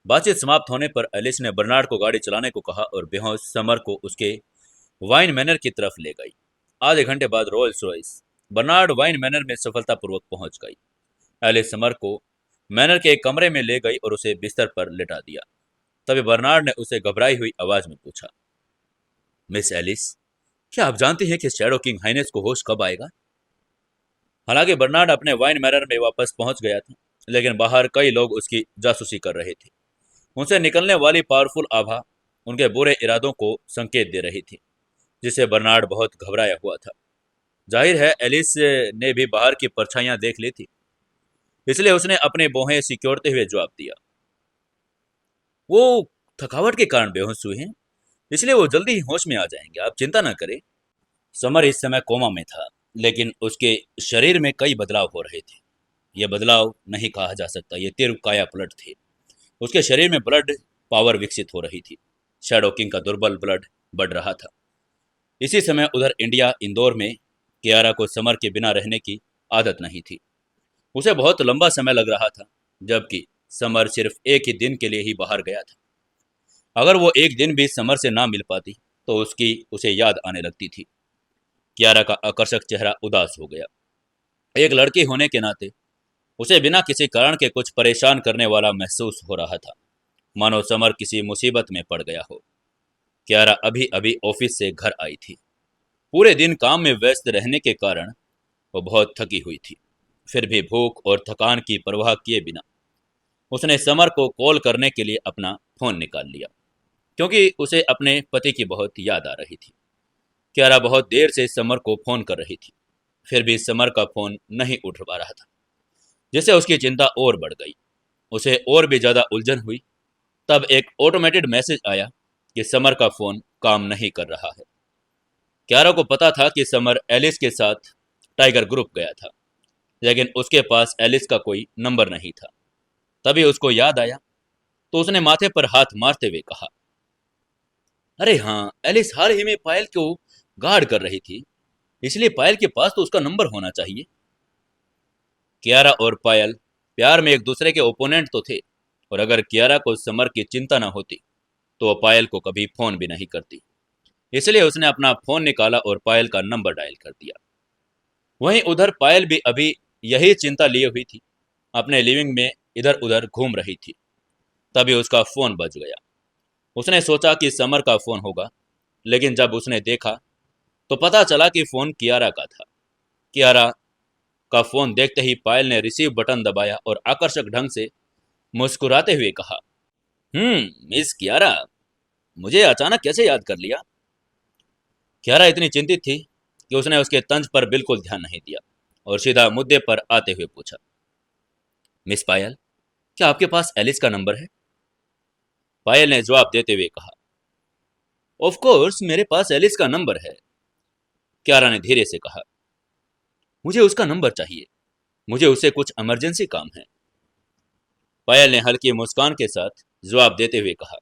बातचीत समाप्त होने पर एलिस ने बर्नार्ड को गाड़ी चलाने को कहा और बेहोश समर को उसके वाइन मैनर की तरफ ले गई। आधे घंटे बाद Rolls Royce Bernard Wine Manor में सफलतापूर्वक पहुंच गई। एलिस समर को मैनर के एक कमरे में ले गई और उसे बिस्तर पर लिटा दिया। तभी बर्नार्ड ने उसे घबराई हुई आवाज में पूछा, मिस एलिस, क्या आप जानती हैं कि शैडो किंग हाइनेस को होश कब आएगा? हालांकि बर्नार्ड अपने वाइन मैनर में वापस पहुंच गया था, लेकिन बाहर कई लोग उसकी जासूसी कर रहे थे। उनसे निकलने वाली पावरफुल आभा उनके बुरे इरादों को संकेत दे रही थी, जिससे बर्नार्ड बहुत घबराया हुआ था। जाहिर है एलिस ने भी बाहर की परछाइयां देख ली थी, इसलिए उसने अपने बोहें सिक्योरते हुए जवाब दिया, वो थकावट के कारण बेहोश हुए हैं, इसलिए वो जल्दी ही होश में आ जाएंगे, आप चिंता ना करें। समर इस समय कोमा में था, लेकिन उसके शरीर में कई बदलाव हो रहे थे। ये बदलाव नहीं कहा जा सकता, ये तीव्र काया पलट थे। उसके शरीर में ब्लड पावर विकसित हो रही थी। शैडो किंग का दुर्बल ब्लड बढ़ रहा था। इसी समय उधर इंडिया इंदौर में कियारा को समर के बिना रहने की आदत नहीं थी। उसे बहुत लंबा समय लग रहा था, जबकि समर सिर्फ एक ही दिन के लिए ही बाहर गया था। अगर वो एक दिन भी समर से ना मिल पाती तो उसकी उसे याद आने लगती थी। कियारा का आकर्षक चेहरा उदास हो गया। एक लड़की होने के नाते उसे बिना किसी कारण के कुछ परेशान करने वाला महसूस हो रहा था, मानो समर किसी मुसीबत में पड़ गया हो। कियारा अभी अभी ऑफिस से घर आई थी। पूरे दिन काम में व्यस्त रहने के कारण वो बहुत थकी हुई थी। फिर भी भूख और थकान की परवाह किए बिना उसने समर को कॉल करने के लिए अपना फोन निकाल लिया, क्योंकि उसे अपने पति की बहुत याद आ रही थी। कियारा बहुत देर से समर को फोन कर रही थी, फिर भी समर का फोन नहीं उठ पा रहा था, जिससे उसकी चिंता और बढ़ गई। उसे और भी ज्यादा उलझन हुई। तब एक ऑटोमेटेड मैसेज आया कि समर का फोन काम नहीं कर रहा है। कियारा को पता था कि समर एलिस के साथ टाइगर ग्रुप गया था, लेकिन उसके पास एलिस का कोई नंबर नहीं था। तभी उसको याद आया, तो उसने माथे पर हाथ मारते हुए कहा, अरे हाँ, एलिस हाल ही में पायल को गार्ड कर रही थी, इसलिए पायल के पास तो उसका नंबर होना चाहिए। कियारा और पायल प्यार में एक दूसरे के ओपोनेंट तो थे, और अगर कियारा को समर की चिंता न होती तो वो पायल को कभी फोन भी नहीं करती। इसलिए उसने अपना फोन निकाला और पायल का नंबर डायल कर दिया। वहीं उधर पायल भी अभी यही चिंता लिए हुई थी, अपने लिविंग में इधर उधर घूम रही थी। तभी उसका फोन बज गया। उसने सोचा कि समर का फोन होगा, लेकिन जब उसने देखा तो पता चला कि फोन कियारा का था। कियारा का फोन देखते ही पायल ने रिसीव बटन दबाया और आकर्षक ढंग से मुस्कुराते हुए कहा, मिस कियारा, मुझे अचानक कैसे याद कर लिया? कियारा इतनी चिंतित थी कि उसने उसके तंज पर बिल्कुल ध्यान नहीं दिया और सीधा मुद्दे पर आते हुए पूछा, मिस पायल, क्या आपके पास एलिस का नंबर है? पायल ने जवाब देते हुए कहा, ऑफ कोर्स मेरे पास एलिस का नंबर है। कियारा ने धीरे से कहा, मुझे उसका नंबर चाहिए, मुझे उससे कुछ इमरजेंसी काम है। पायल ने हल्की मुस्कान के साथ जवाब देते हुए कहा,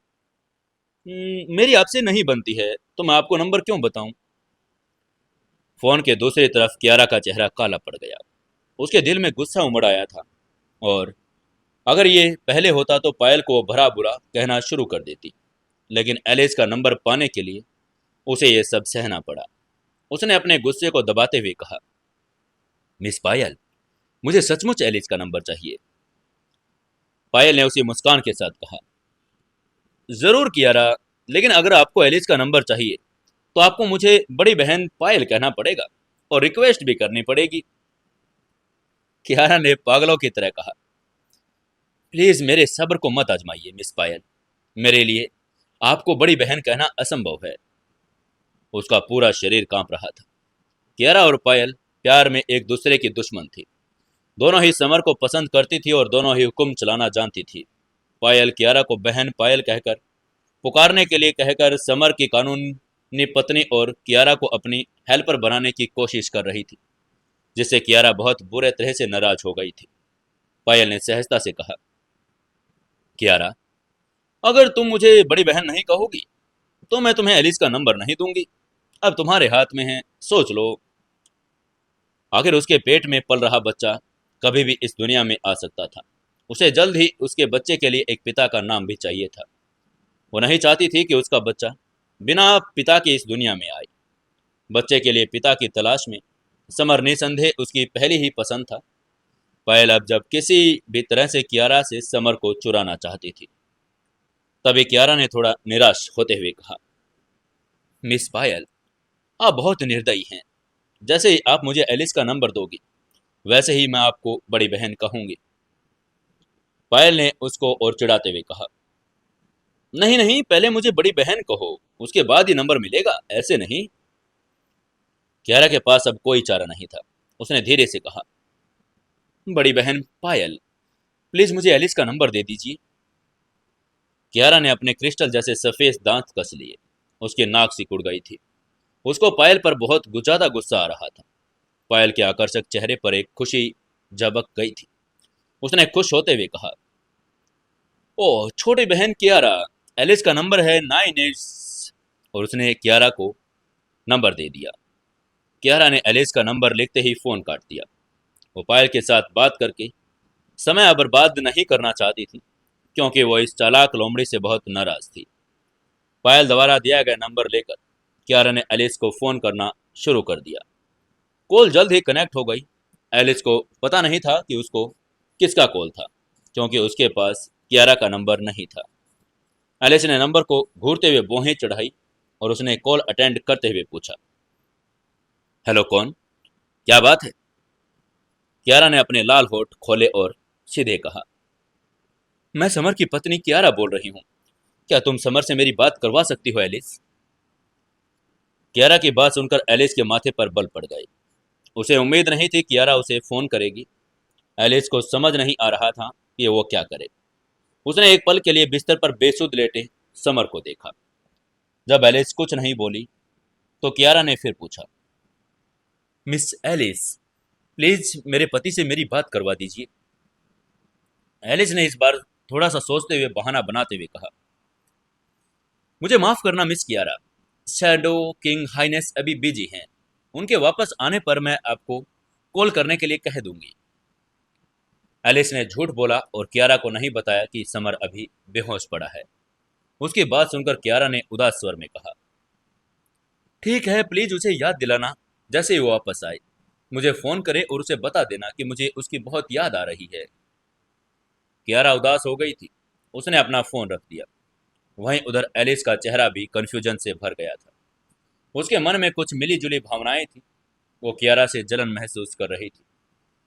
मेरी आपसे नहीं बनती है तो मैं आपको नंबर क्यों बताऊं? फोन के दूसरी तरफ कियारा का चेहरा काला पड़ गया। उसके दिल में गुस्सा उमड़ आया था और अगर ये पहले होता तो पायल को भरा बुरा कहना शुरू कर देती, लेकिन एलिस का नंबर पाने के लिए उसे ये सब सहना पड़ा। उसने अपने गुस्से को दबाते हुए कहा, मिस पायल, मुझे सचमुच एलिस का नंबर चाहिए। पायल ने उसी मुस्कान के साथ कहा, जरूर कियारा, लेकिन अगर आपको एलिस का नंबर चाहिए तो आपको मुझे बड़ी बहन पायल कहना पड़ेगा और रिक्वेस्ट भी करनी पड़ेगी। कियारा ने पागलों की तरह कहा, प्लीज मेरे सब्र को मत आजमाइए मिस पायल, मेरे लिए आपको बड़ी बहन कहना असंभव है। उसका पूरा शरीर कांप रहा था। कियारा और पायल प्यार में एक दूसरे की दुश्मन थी। दोनों ही समर को पसंद करती थी और दोनों ही हुक्म चलाना जानती थी। पायल कियारा को बहन पायल कहकर पुकारने के लिए कहकर समर की कानूनी पत्नी और कियारा को अपनी हेल्पर बनाने की कोशिश कर रही थी, जिससे कियारा बहुत बुरे तरह से नाराज हो गई थी। पायल ने सहजता से कहा, कियारा, अगर तुम मुझे बड़ी बहन नहीं कहोगी तो मैं तुम्हें एलिस का नंबर नहीं दूंगी। अब तुम्हारे हाथ में है, सोच लो। आखिर उसके पेट में पल रहा बच्चा कभी भी इस दुनिया में आ सकता था। उसे जल्द ही उसके बच्चे के लिए एक पिता का नाम भी चाहिए था। वो नहीं चाहती थी कि उसका बच्चा बिना पिता के इस दुनिया में आए। बच्चे के लिए पिता की तलाश में समर निसंदेह उसकी पहली ही पसंद था। पायल अब जब किसी भी तरह से कियारा से समर को चुराना चाहती थी। तभी कियारा ने थोड़ा निराश होते हुए कहा, मिस पायल, आप बहुत निर्दयी हैं। जैसे ही आप मुझे एलिस का नंबर दोगी वैसे ही मैं आपको बड़ी बहन कहूंगी। पायल ने उसको और चिढ़ाते हुए कहा, नहीं नहीं, पहले मुझे बड़ी बहन कहो, उसके बाद ही नंबर मिलेगा, ऐसे नहीं। कियारा के पास अब कोई चारा नहीं था। उसने धीरे से कहा, बड़ी बहन पायल, प्लीज मुझे एलिस का नंबर दे दीजिए। कियारा ने अपने क्रिस्टल जैसे सफेद दांत कस लिए। उसकी नाक सिकुड़ गई थी। उसको पायल पर बहुत ज्यादा गुस्सा आ रहा था। पायल के आकर्षक चेहरे पर एक खुशी झबक गई थी। उसने खुश होते हुए कहा, ओह छोटी बहन कियारा, एलिस का नंबर है 98। और उसने कियारा को नंबर दे दिया। कियारा ने एलिस का नंबर लिखते ही फोन काट दिया। वो पायल के साथ बात करके समय बर्बाद नहीं करना चाहती थी, क्योंकि वो इस चालाक लोमड़ी से बहुत नाराज थी। पायल द्वारा दिया गया नंबर लेकर कियारा ने एलिस को फोन करना शुरू कर दिया। कॉल जल्द ही कनेक्ट हो गई। एलिस को पता नहीं था कि उसको किसका कॉल था, क्योंकि उसके पास कियारा का नंबर नहीं था। एलिस ने नंबर को घूरते हुए भौहें चढ़ाई और उसने कॉल अटेंड करते हुए पूछा, हेलो कौन, क्या बात है? कियारा ने अपने लाल होठ खोले और सीधे कहा, मैं समर की पत्नी कियारा बोल रही हूँ। क्या तुम समर से मेरी बात करवा सकती हो एलिस? कियारा की बात सुनकर एलिस के माथे पर बल पड़ गए। उसे उम्मीद नहीं थी कियारा उसे फोन करेगी। एलिस को समझ नहीं आ रहा था कि वो क्या करे। उसने एक पल के लिए बिस्तर पर बेसुध लेटे समर को देखा। जब एलिस कुछ नहीं बोली तो कियारा ने फिर पूछा, मिस एलिस, प्लीज मेरे पति से मेरी बात करवा दीजिए। एलिस ने इस बार थोड़ा सा सोचते हुए बहाना बनाते हुए कहा, मुझे माफ करना miss Kiara, shadow king highness अभी बिजी हैं। उनके वापस आने पर मैं आपको कॉल करने के लिए कह दूंगी। एलिस ने झूठ बोला और कियारा को नहीं बताया कि समर अभी बेहोश पड़ा है। उसकी बात सुनकर कियारा ने उदास स्वर में कहा, ठीक है, प्लीज उसे याद दिलाना जैसे ही वो वापस आए। मुझे फोन करे और उसे बता देना कि मुझे उसकी बहुत याद आ रही है। कियारा उदास हो गई थी। उसने अपना फोन रख दिया। वहीं उधर एलिस का चेहरा भी कंफ्यूजन से भर गया था। उसके मन में कुछ मिली जुली भावनाएं थी। वो कियारा से जलन महसूस कर रही थी,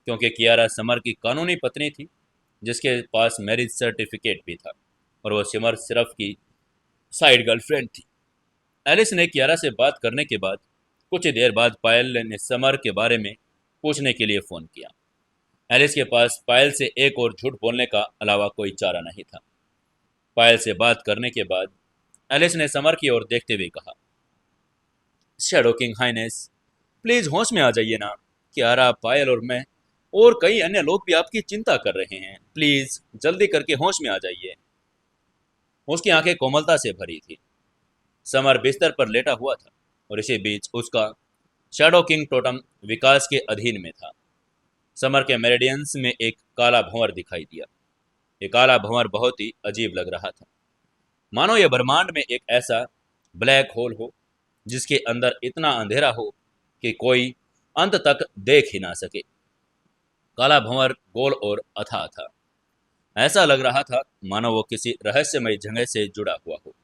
क्योंकि कियारा समर की कानूनी पत्नी थी, जिसके पास मैरिज सर्टिफिकेट भी था, और वो समर सिर्फ की साइड गर्लफ्रेंड थी। एलिस ने कियारा से बात करने के बाद कुछ ही देर बाद पायल ने समर के बारे में पूछने के लिए फ़ोन किया। एलिस के पास पायल से एक और झूठ बोलने का अलावा कोई चारा नहीं था। पायल से बात करने के बाद एलिस ने समर की ओर देखते हुए कहा, शैडो किंग हाइनेस, प्लीज होश में आ जाइए ना। कियारा, पायल और मैं और कई अन्य लोग भी आपकी चिंता कर रहे हैं। प्लीज जल्दी करके होश में आ जाइए। उसकी आंखें कोमलता से भरी थी। समर बिस्तर पर लेटा हुआ था और इसी बीच उसका शैडो किंग टोटम विकास के अधीन में था। समर के मेरिडियंस में एक काला भंवर दिखाई दिया। ये काला भंवर बहुत ही अजीब लग रहा था, मानो यह ब्रह्मांड में एक ऐसा ब्लैक होल हो जिसके अंदर इतना अंधेरा हो कि कोई अंत तक देख ही ना सके। काला भंवर गोल और अथाह था। ऐसा लग रहा था मानो वो किसी रहस्यमय जगह से जुड़ा हुआ हो।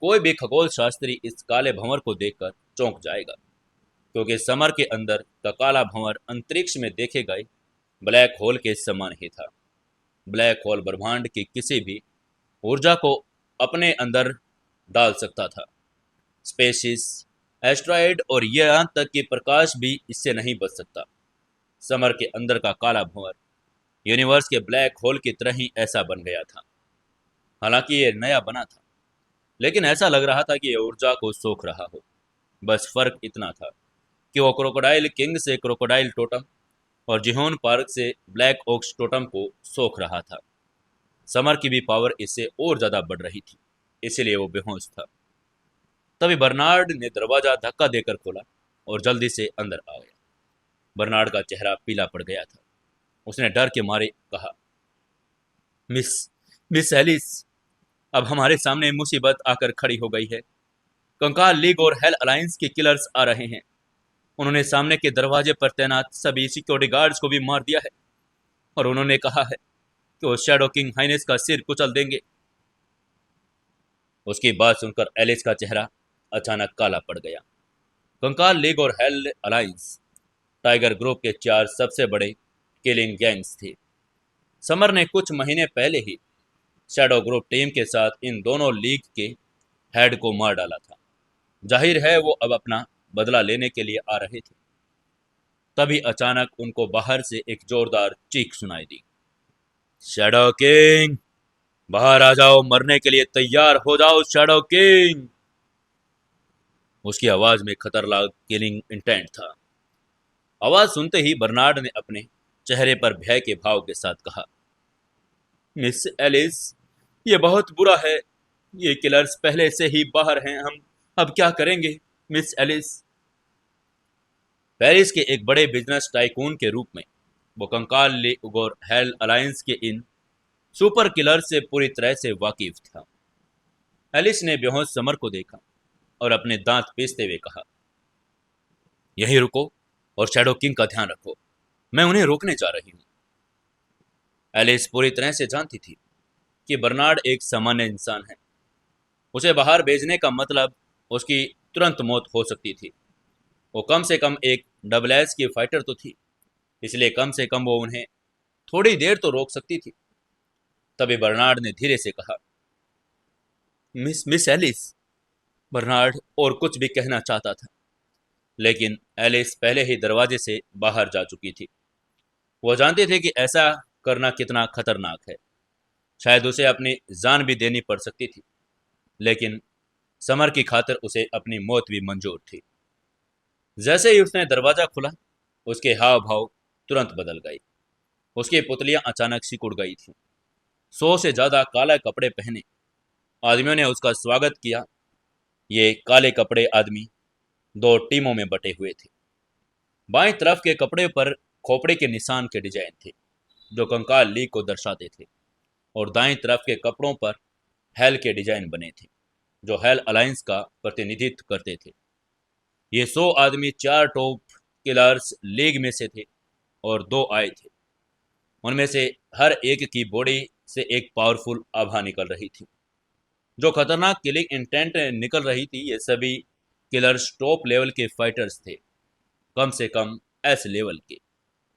कोई भी खगोल शास्त्री इस काले भंवर को देखकर चौंक जाएगा, क्योंकि समर के अंदर का काला भंवर अंतरिक्ष में देखे गए ब्लैक होल के समान ही था। ब्लैक होल ब्रह्मांड की किसी भी ऊर्जा को अपने अंदर डाल सकता था। स्पेसिस, एस्ट्रॉयड और यहाँ तक कि प्रकाश भी इससे नहीं बच सकता। समर के अंदर का काला भंवर यूनिवर्स के ब्लैक होल की तरह ही ऐसा बन गया था। हालांकि ये नया बना था, लेकिन ऐसा लग रहा था कि यह ऊर्जा को सोख रहा हो। बस फर्क इतना था कि वो क्रोकोडाइल किंग से क्रोकोडाइल टोटम और जिहोन पार्क से ब्लैक ओक्स टोटम को सोख रहा था। समर की भी पावर इससे और ज्यादा बढ़ रही थी, इसीलिए वो बेहोश था। तभी बर्नार्ड ने दरवाजा धक्का देकर खोला और जल्दी से अंदर आ गया। बर्नार्ड का चेहरा पीला पड़ गया था। उसने डर के मारे कहा, मिस मिस एलिस, अब हमारे सामने मुसीबत आकर खड़ी हो गई है। कंकाल लीग और हेल अलायंस के किलर्स आ रहे हैं। उन्होंने सामने के दरवाजे पर तैनात सभी सिक्योरिटी गार्ड्स को भी मार दिया है, और उन्होंने कहा है कि वो शैडो किंग हाइनेस का सिर कुचल देंगे। उसकी बात सुनकर एलिस का चेहरा अचानक काला पड़ गया। कंकाल लीग और हेल अलायंस टाइगर ग्रुप के 4 सबसे बड़े किलिंग गैंग्स थे। समर ने कुछ महीने पहले ही शैडो ग्रुप टीम के साथ इन दोनों लीग के हेड को मार डाला था। जाहिर है वो अब अपना बदला लेने के लिए आ रहे थे। तभी अचानक उनको बाहर से एक जोरदार चीख सुनाई दी, शैडो किंग, बाहर आ जाओ, मरने के लिए तैयार हो जाओ शैडो किंग। उसकी आवाज में खतरनाक किलिंग इंटेंट था। आवाज सुनते ही बर्नार्ड ने अपने चेहरे पर भय के भाव के साथ कहा, मिस एलिस, ये बहुत बुरा है। ये किलर्स पहले से ही बाहर हैं। हम अब क्या करेंगे मिस एलिस? पेरिस के एक बड़े बिजनेस टाइकून के रूप में वो कंकाल लीग और हेल अलायंस के इन सुपर किलर से पूरी तरह से वाकिफ था। एलिस ने बेहोश समर को देखा और अपने दांत पीसते हुए कहा, यहीं रुको और शैडो किंग का ध्यान रखो। मैं उन्हें रोकने जा रही हूं। एलिस पूरी तरह से जानती थी कि बर्नार्ड एक सामान्य इंसान है। उसे बाहर भेजने का मतलब उसकी तुरंत मौत हो सकती थी। वो कम से कम एक डबल एस की फाइटर तो थी, इसलिए कम से कम वो उन्हें थोड़ी देर तो रोक सकती थी। तभी बर्नार्ड ने धीरे से कहा, मिस मिस एलिस। बर्नार्ड और कुछ भी कहना चाहता था, लेकिन एलिस पहले ही दरवाजे से बाहर जा चुकी थी। वो जानते थे कि ऐसा करना कितना खतरनाक है। शायद उसे अपनी जान भी देनी पड़ सकती थी, लेकिन समर की खातिर उसे अपनी मौत भी मंजूर थी। जैसे ही उसने दरवाजा खुला, उसके हाव भाव तुरंत बदल गए। उसकी पुतलियां अचानक सिकुड़ गई थीं। 100 से ज्यादा काले कपड़े पहने आदमियों ने उसका स्वागत किया। ये काले कपड़े आदमी 2 टीमों में बटे हुए थे। बाएं तरफ के कपड़े पर खोपड़े के निशान के डिजाइन थे, जो कंकाल लीग को दर्शाते थे, और दाएं तरफ के कपड़ों पर हेल के डिजाइन बने थे, जो हेल अलायंस का प्रतिनिधित्व करते थे। ये 100 आदमी 4 टॉप किलर्स लीग में से थे और 2 आए थे। उनमें से हर एक की बॉडी से एक पावरफुल आभा निकल रही थी, जो खतरनाक किलिंग इंटेंट निकल रही थी। ये सभी किलर्स टॉप लेवल के फाइटर्स थे। कम से कम एस लेवल के,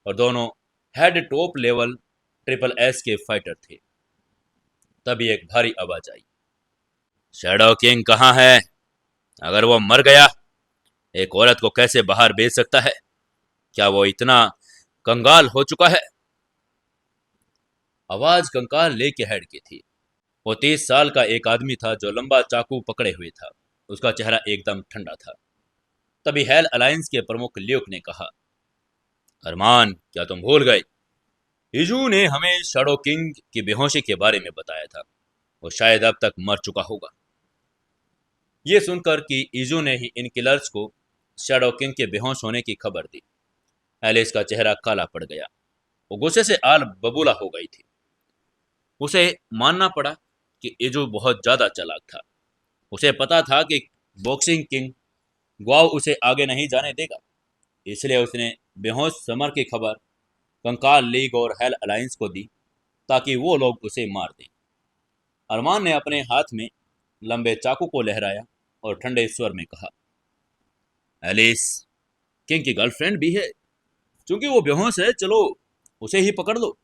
और दोनों head top level triple S के फाइटर थे। तभी एक भारी आवाज आई, शैडो किंग कहाँ है? अगर वो मर गया, एक औरत को कैसे बाहर भेज सकता है? क्या वो इतना कंगाल हो चुका है? आवाज कंकाल लेके हेड की थी। वो 30 साल का एक आदमी था जो लंबा चाकू पकड़े हुए था। उसका चेहरा एकदम ठंडा था। तभी हेल अलायंस के प्रमुख ल्यूक ने कहा, अरमान, क्या तुम भूल गए? इजू ने हमें शैडो किंग की बेहोशी के बारे में बताया था। वो शायद अब तक मर चुका होगा। ये सुनकर कि इजू ने ही इन किलर्स को शैडो किंग के बेहोश होने की खबर दी, एलिस का चेहरा काला पड़ गया। वो गुस्से से आल बबूला हो गई थी। उसे मानना पड़ा कि इजू बहुत ज्यादा चालाक था। उसे पता था कि बॉक्सिंग किंग ग्वाओ उसे आगे नहीं जाने देगा, इसलिए उसने बेहोश समर की खबर कंकाल लीग और हेल अलायंस को दी ताकि वो लोग उसे मार दें। अरमान ने अपने हाथ में लंबे चाकू को लहराया और ठंडे स्वर में कहा, एलिस किंग की गर्लफ्रेंड भी है। क्योंकि वो बेहोश है, चलो उसे ही पकड़ लो।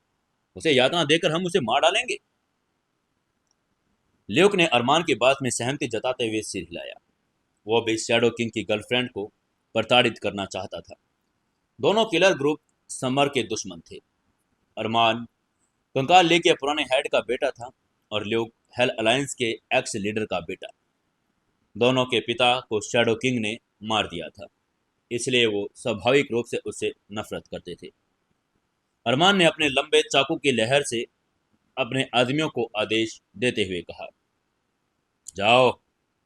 उसे यातना देकर हम उसे मार डालेंगे। ल्यूक ने अरमान की बात में सहमति जताते हुए सिर हिलाया। वो भी शैडो किंग की गर्लफ्रेंड को प्रताड़ित करना चाहता था। दोनों किलर ग्रुप समर के दुश्मन थे। अरमान कंकाल ली के पुराने हेड का बेटा था और ल्यूक हेल अलायंस के एक्स लीडर का बेटा। दोनों के पिता को शैडो किंग ने मार दिया था, इसलिए वो स्वाभाविक रूप से उससे नफरत करते थे। अरमान ने अपने लंबे चाकू की लहर से अपने आदमियों को आदेश देते हुए कहा, जाओ,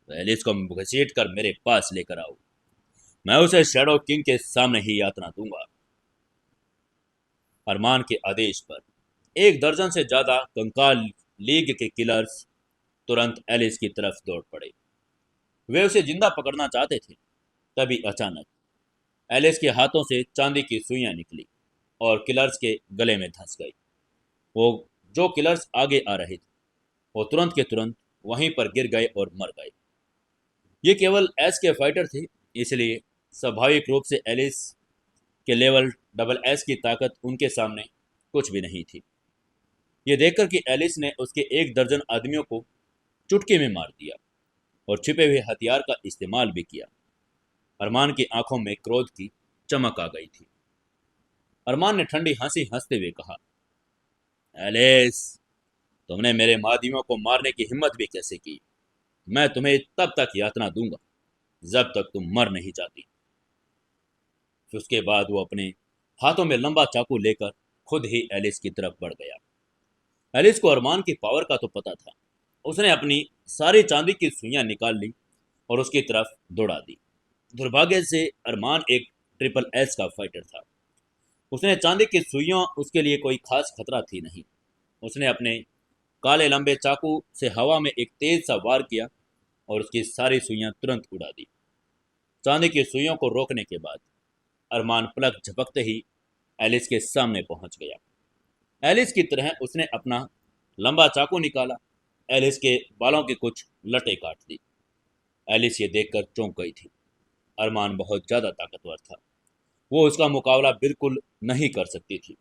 एलिस को घसीट कर मेरे पास लेकर आओ। मैं उसे शैडो किंग के सामने ही यातना दूंगा। अरमान के आदेश पर 1 दर्जन से ज्यादा कंकाल लीग के किलर्स तुरंत एलिस की तरफ दौड़ पड़े। वे उसे जिंदा पकड़ना चाहते थे। तभी अचानक एलिस के हाथों से चांदी की सुइयां निकली और किलर्स के गले में धंस गई। वो जो किलर्स आगे आ रहे थे वो तुरंत के तुरंत वहीं पर गिर गए और मर गए। ये केवल एस के फाइटर थे, इसलिए स्वाभाविक रूप से एलिस के लेवल डबल एस की ताकत उनके सामने कुछ भी नहीं थी। ये देखकर कि एलिस ने उसके 1 दर्जन आदमियों को चुटकी में मार दिया और छिपे हुए हथियार का इस्तेमाल भी किया, अरमान की आंखों में क्रोध की चमक आ गई थी। अरमान ने ठंडी हंसी हंसते हुए कहा, एलिस, तुमने मेरे मादियों को मारने की हिम्मत भी कैसे की? मैं तुम्हें तब तक यातना दूंगा जब तक तुम मर नहीं जाती। फिर उसके बाद वो अपने हाथों में लंबा चाकू लेकर खुद ही एलिस की तरफ बढ़ गया। एलिस को अरमान की पावर का तो पता था। उसने अपनी सारी चांदी की सुइयां निकाल ली और उसकी तरफ दौड़ा दी। दुर्भाग्य से अरमान एक ट्रिपल एस का फाइटर था। उसने चांदी की सुइयां उसके लिए कोई खास खतरा थी नहीं। उसने अपने काले लंबे चाकू से हवा में एक तेज सा वार किया और उसकी सारी सुइयां तुरंत उड़ा दी। चांदी की सुइयों को रोकने के बाद अरमान पलक झपकते ही एलिस के सामने पहुंच गया। एलिस की तरह उसने अपना लंबा चाकू निकाला, एलिस के बालों की कुछ लटें काट दी। एलिस ये देखकर चौंक गई थी। अरमान बहुत ज्यादा ताकतवर था। वो उसका मुकाबला बिल्कुल नहीं कर सकती थी।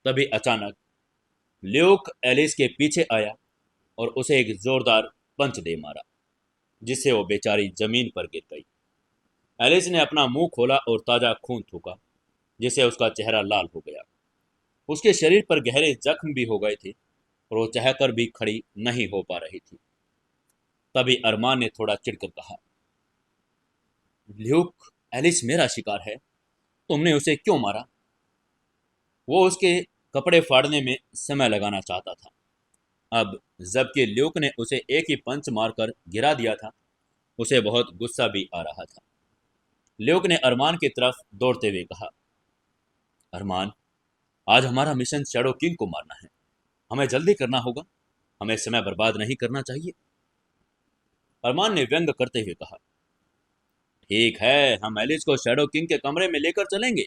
तभी अचानक ल्यूक एलिस के पीछे आया और उसे एक जोरदार पंच दे मारा, जिससे वो बेचारी जमीन पर गिर गई। एलिस ने अपना मुंह खोला और ताजा खून थूका, जिससे उसका चेहरा लाल हो गया। उसके शरीर पर गहरे जख्म भी हो गए थे और वो चाहकर भी खड़ी नहीं हो पा रही थी। तभी अरमान ने थोड़ा चिढ़कर कहा, ल्यूक, एलिस मेरा शिकार है, तुमने उसे क्यों मारा? वो उसके कपड़े फाड़ने में समय लगाना चाहता था। अब जबकि ल्यूक ने उसे एक ही पंच मारकर गिरा दिया था, उसे बहुत गुस्सा भी आ रहा था। ल्यूक ने अरमान की तरफ दौड़ते हुए कहा, अरमान, आज हमारा मिशन शैडो किंग को मारना है। हमें जल्दी करना होगा। हमें समय बर्बाद नहीं करना चाहिए। अरमान ने व्यंग करते हुए कहा, ठीक है, हम एलिस को शैडो किंग के कमरे में लेकर चलेंगे।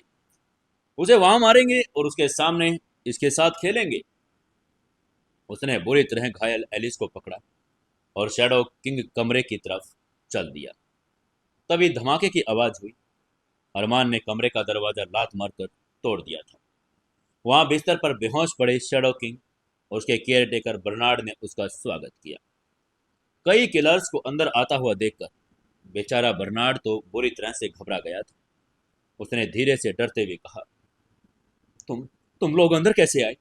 उसे वहां मारेंगे और उसके सामने इसके साथ खेलेंगे। उसने बुरी तरह घायल एलिस को पकड़ा और शैडो किंग कमरे की तरफ चल दिया। तभी धमाके की आवाज हुई। अरमान ने कमरे का दरवाजा लात मारकर तोड़ दिया था। वहां बिस्तर पर बेहोश पड़े शैडो किंग और उसके केयर टेकर बर्नार्ड ने उसका स्वागत किया। कई किलर्स को अंदर आता हुआ देखकर बेचारा बर्नार्ड तो बुरी तरह से घबरा गया था। उसने धीरे से डरते हुए कहा, तुम तुम लोग अंदर कैसे आए?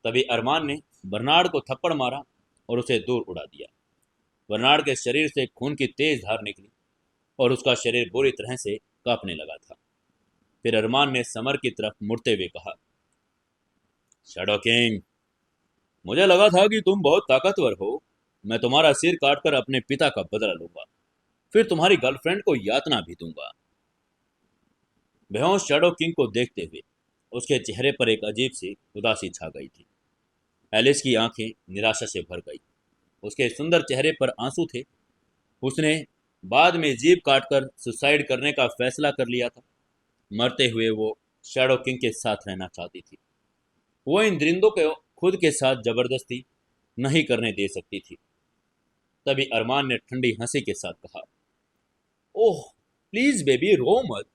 तभी अरमान ने बर्नार्ड को थप्पड़ मारा और उसे दूर उड़ा दिया। बर्नार्ड के शरीर से खून की तेज धार निकली और उसका शरीर बुरी तरह से कांपने लगा था। फिर अरमान ने समर की तरफ मुड़ते हुए कहा, शैडो किंग, मुझे लगा था कि तुम बहुत ताकतवर हो। मैं तुम्हारा सिर काटकर अपने पिता का बदला लूंगा, फिर तुम्हारी गर्लफ्रेंड को यातना भी दूंगा। बेहोश शैडो किंग को देखते हुए उसके चेहरे पर एक अजीब सी उदासी छा गई थी। एलिस की आंखें निराशा से भर गई। उसके सुंदर चेहरे पर आंसू थे। उसने बाद में जीभ काटकर सुसाइड करने का फैसला कर लिया था। मरते हुए वो शैडो किंग के साथ रहना चाहती थी। वो इन दरिंदों को खुद के साथ जबरदस्ती नहीं करने दे सकती थी। तभी अरमान ने ठंडी हंसी के साथ कहा, ओह प्लीज बेबी, रो मत।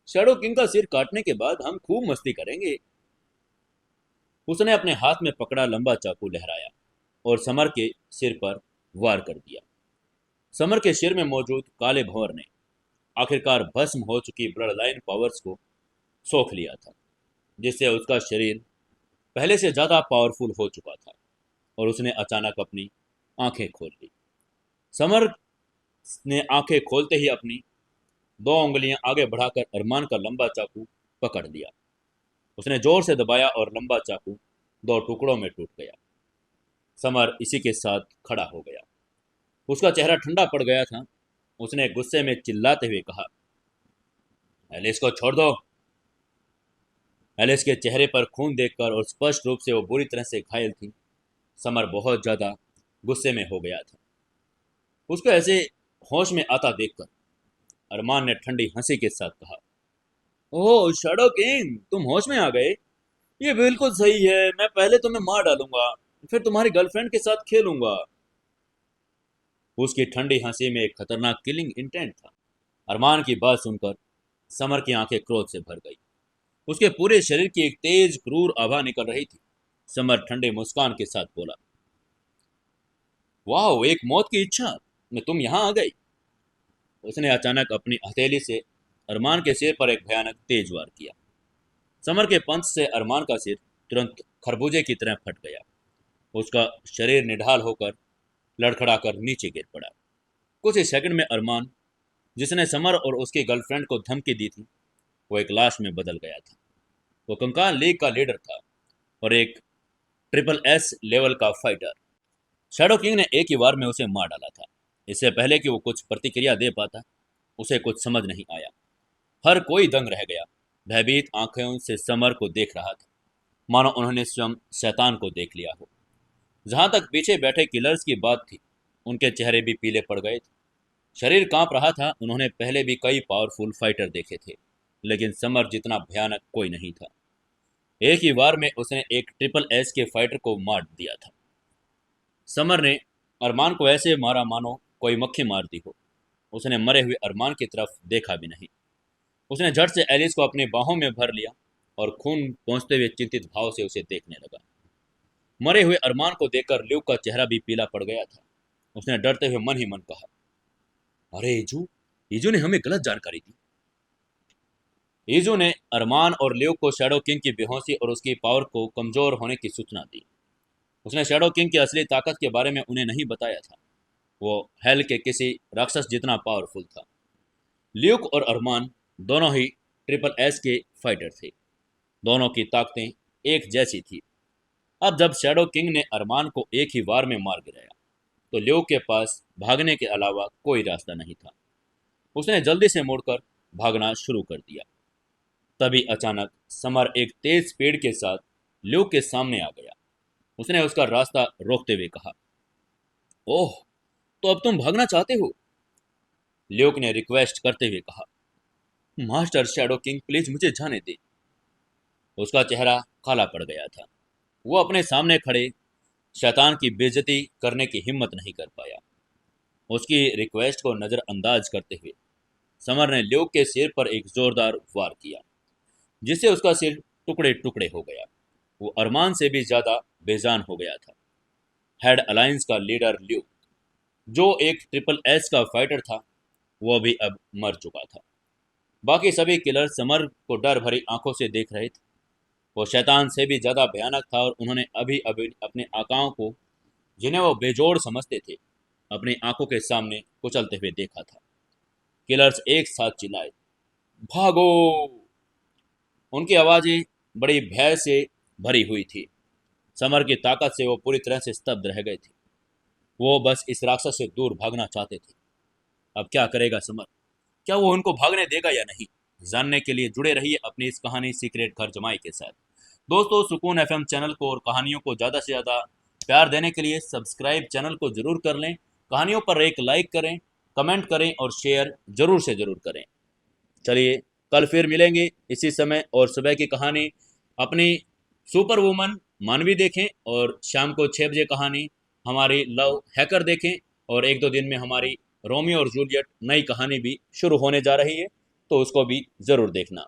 शैडो किंग का सिर काटने के बाद हम खूब मस्ती करेंगे। उसने अपने हाथ में पकड़ा लंबा चाकू लहराया और समर के सिर पर वार कर दिया। समर के सिर में मौजूद काले भंवर ने आखिरकार भस्म हो चुकी ब्लड लाइन पावर्स को सोख लिया था, जिससे उसका शरीर पहले से ज्यादा पावरफुल हो चुका था और उसने अचानक अपनी आंखें खोल ली। समर ने आंखें खोलते ही अपनी 2 उंगलियां आगे बढ़ाकर अरमान का लंबा चाकू पकड़ लिया। उसने जोर से दबाया और लंबा चाकू 2 टुकड़ों में टूट गया। समर इसी के साथ खड़ा हो गया। उसका चेहरा ठंडा पड़ गया था। उसने गुस्से में चिल्लाते हुए कहा, एलिस को छोड़ दो। एलिस के चेहरे पर खून देखकर और स्पष्ट रूप से वो बुरी तरह से घायल थी, समर बहुत ज्यादा गुस्से में हो गया था। उसको ऐसे होश में आता देखकर अरमान ने ठंडी हंसी के साथ कहा, ओह शैडो किंग, तुम होश में आ गए। ये बिल्कुल सही है। मैं पहले तुम्हें मार डालूंगा, फिर तुम्हारी गर्लफ्रेंड के साथ खेलूंगा। उसकी ठंडी हंसी में एक खतरनाक किलिंग इंटेंट था। अरमान की बात सुनकर समर की आंखें क्रोध से भर गई। उसके पूरे शरीर की एक तेज क्रूर आभा निकल रही थी। समर ठंडे मुस्कान के साथ बोला, वाह, एक मौत की इच्छा में तुम यहां आ गई। उसने अचानक अपनी हथेली से अरमान के सिर पर एक भयानक तेज वार किया। समर के पंच से अरमान का सिर तुरंत खरबूजे की तरह फट गया। उसका शरीर निढाल होकर लड़खड़ाकर नीचे गिर पड़ा। कुछ ही सेकंड में अरमान, जिसने समर और उसकी गर्लफ्रेंड को धमकी दी थी, वो एक लाश में बदल गया था। वो कंकाल लीग का लीडर था और एक ट्रिपल एस लेवल का फाइटर। शैडो किंग ने एक ही वार में उसे मार डाला था। इससे पहले कि वो कुछ प्रतिक्रिया दे पाता, उसे कुछ समझ नहीं आया। हर कोई दंग रह गया, भयभीत आंखों से समर को देख रहा था, मानो उन्होंने स्वयं शैतान को देख लिया हो। जहां तक पीछे बैठे किलर्स की बात थी, उनके चेहरे भी पीले पड़ गए थे। शरीर कांप रहा था। उन्होंने पहले भी कई पावरफुल फाइटर देखे थे, लेकिन समर जितना भयानक कोई नहीं था। एक ही वार में उसने एक ट्रिपल एस के फाइटर को मार दिया था। समर ने अरमान को ऐसे मारा मानो कोई मक्खी मार दी हो। उसने मरे हुए अरमान की तरफ देखा भी नहीं। उसने झट से एलिस को अपनी बाहों में भर लिया और खून पहुंचते हुए चिंतित भाव से उसे देखने लगा। मरे हुए अरमान को देखकर ल्यूक का चेहरा भी पीला पड़ गया था। उसने डरते हुए मन ही मन कहा, अरे ईजू, ईजू ने हमें गलत जानकारी दी। ईजू ने अरमान और ल्यूक को शैडो किंग की बेहोशी और उसकी पावर को कमजोर होने की सूचना दी। उसने शैडो किंग की असली ताकत के बारे में उन्हें नहीं बताया था। वो हेल के किसी राक्षस जितना पावरफुल था। ल्यूक और अरमान दोनों ही ट्रिपल एस के फाइटर थे। दोनों की ताकतें एक जैसी थी। अब जब शैडो किंग ने अरमान को एक ही वार में मार गिराया, तो ल्यूक के पास भागने के अलावा कोई रास्ता नहीं था। उसने जल्दी से मुड़कर भागना शुरू कर दिया। तभी अचानक समर एक तेज स्पीड के साथ ल्यूक के सामने आ गया। उसने उसका रास्ता रोकते हुए कहा, ओह, तो अब तुम भागना चाहते हो? ल्यूक ने रिक्वेस्ट करते हुए कहा, मास्टर शैडो किंग, प्लीज मुझे जाने दे। उसका चेहरा काला पड़ गया था। वो अपने सामने खड़े शैतान की बेइज्जती करने की हिम्मत नहीं कर पाया। उसकी रिक्वेस्ट को नज़रअंदाज करते हुए समर ने ल्यूक के सिर पर एक जोरदार वार किया, जिससे उसका सिर टुकड़े टुकड़े हो गया। वो अरमान से भी ज्यादा बेजान हो गया था। हेड अलायंस का लीडर ल्यूक, जो एक ट्रिपल एस का फाइटर था, वो भी अब मर चुका था। बाकी सभी किलर समर को डर भरी आंखों से देख रहे थे। वो शैतान से भी ज्यादा भयानक था और उन्होंने अभी अभी अपने आकाओं को, जिन्हें वो बेजोड़ समझते थे, अपनी आंखों के सामने कुचलते हुए देखा था। किलर्स एक साथ चिल्लाए, भागो! उनकी आवाजें बड़ी भय से भरी हुई थी। समर की ताकत से वो पूरी तरह से स्तब्ध रह गए थे। वो बस इस राक्षस से दूर भागना चाहते थे। अब क्या करेगा समर? क्या वो उनको भागने देगा या नहीं? जानने के लिए जुड़े रहिए अपनी इस कहानी सीक्रेट घर जमाई के साथ। दोस्तों, सुकून एफएम चैनल को और कहानियों को ज़्यादा से ज़्यादा प्यार देने के लिए सब्सक्राइब चैनल को जरूर कर लें। कहानियों पर एक लाइक करें, कमेंट करें और शेयर जरूर से जरूर करें। चलिए, कल फिर मिलेंगे इसी समय और सुबह की कहानी अपनी सुपर वुमन मानवी देखें, और शाम को 6 बजे कहानी हमारी लव हैकर देखें। और 1-2 दिन में हमारी रोमियो और जूलियट नई कहानी भी शुरू होने जा रही है, तो उसको भी ज़रूर देखना।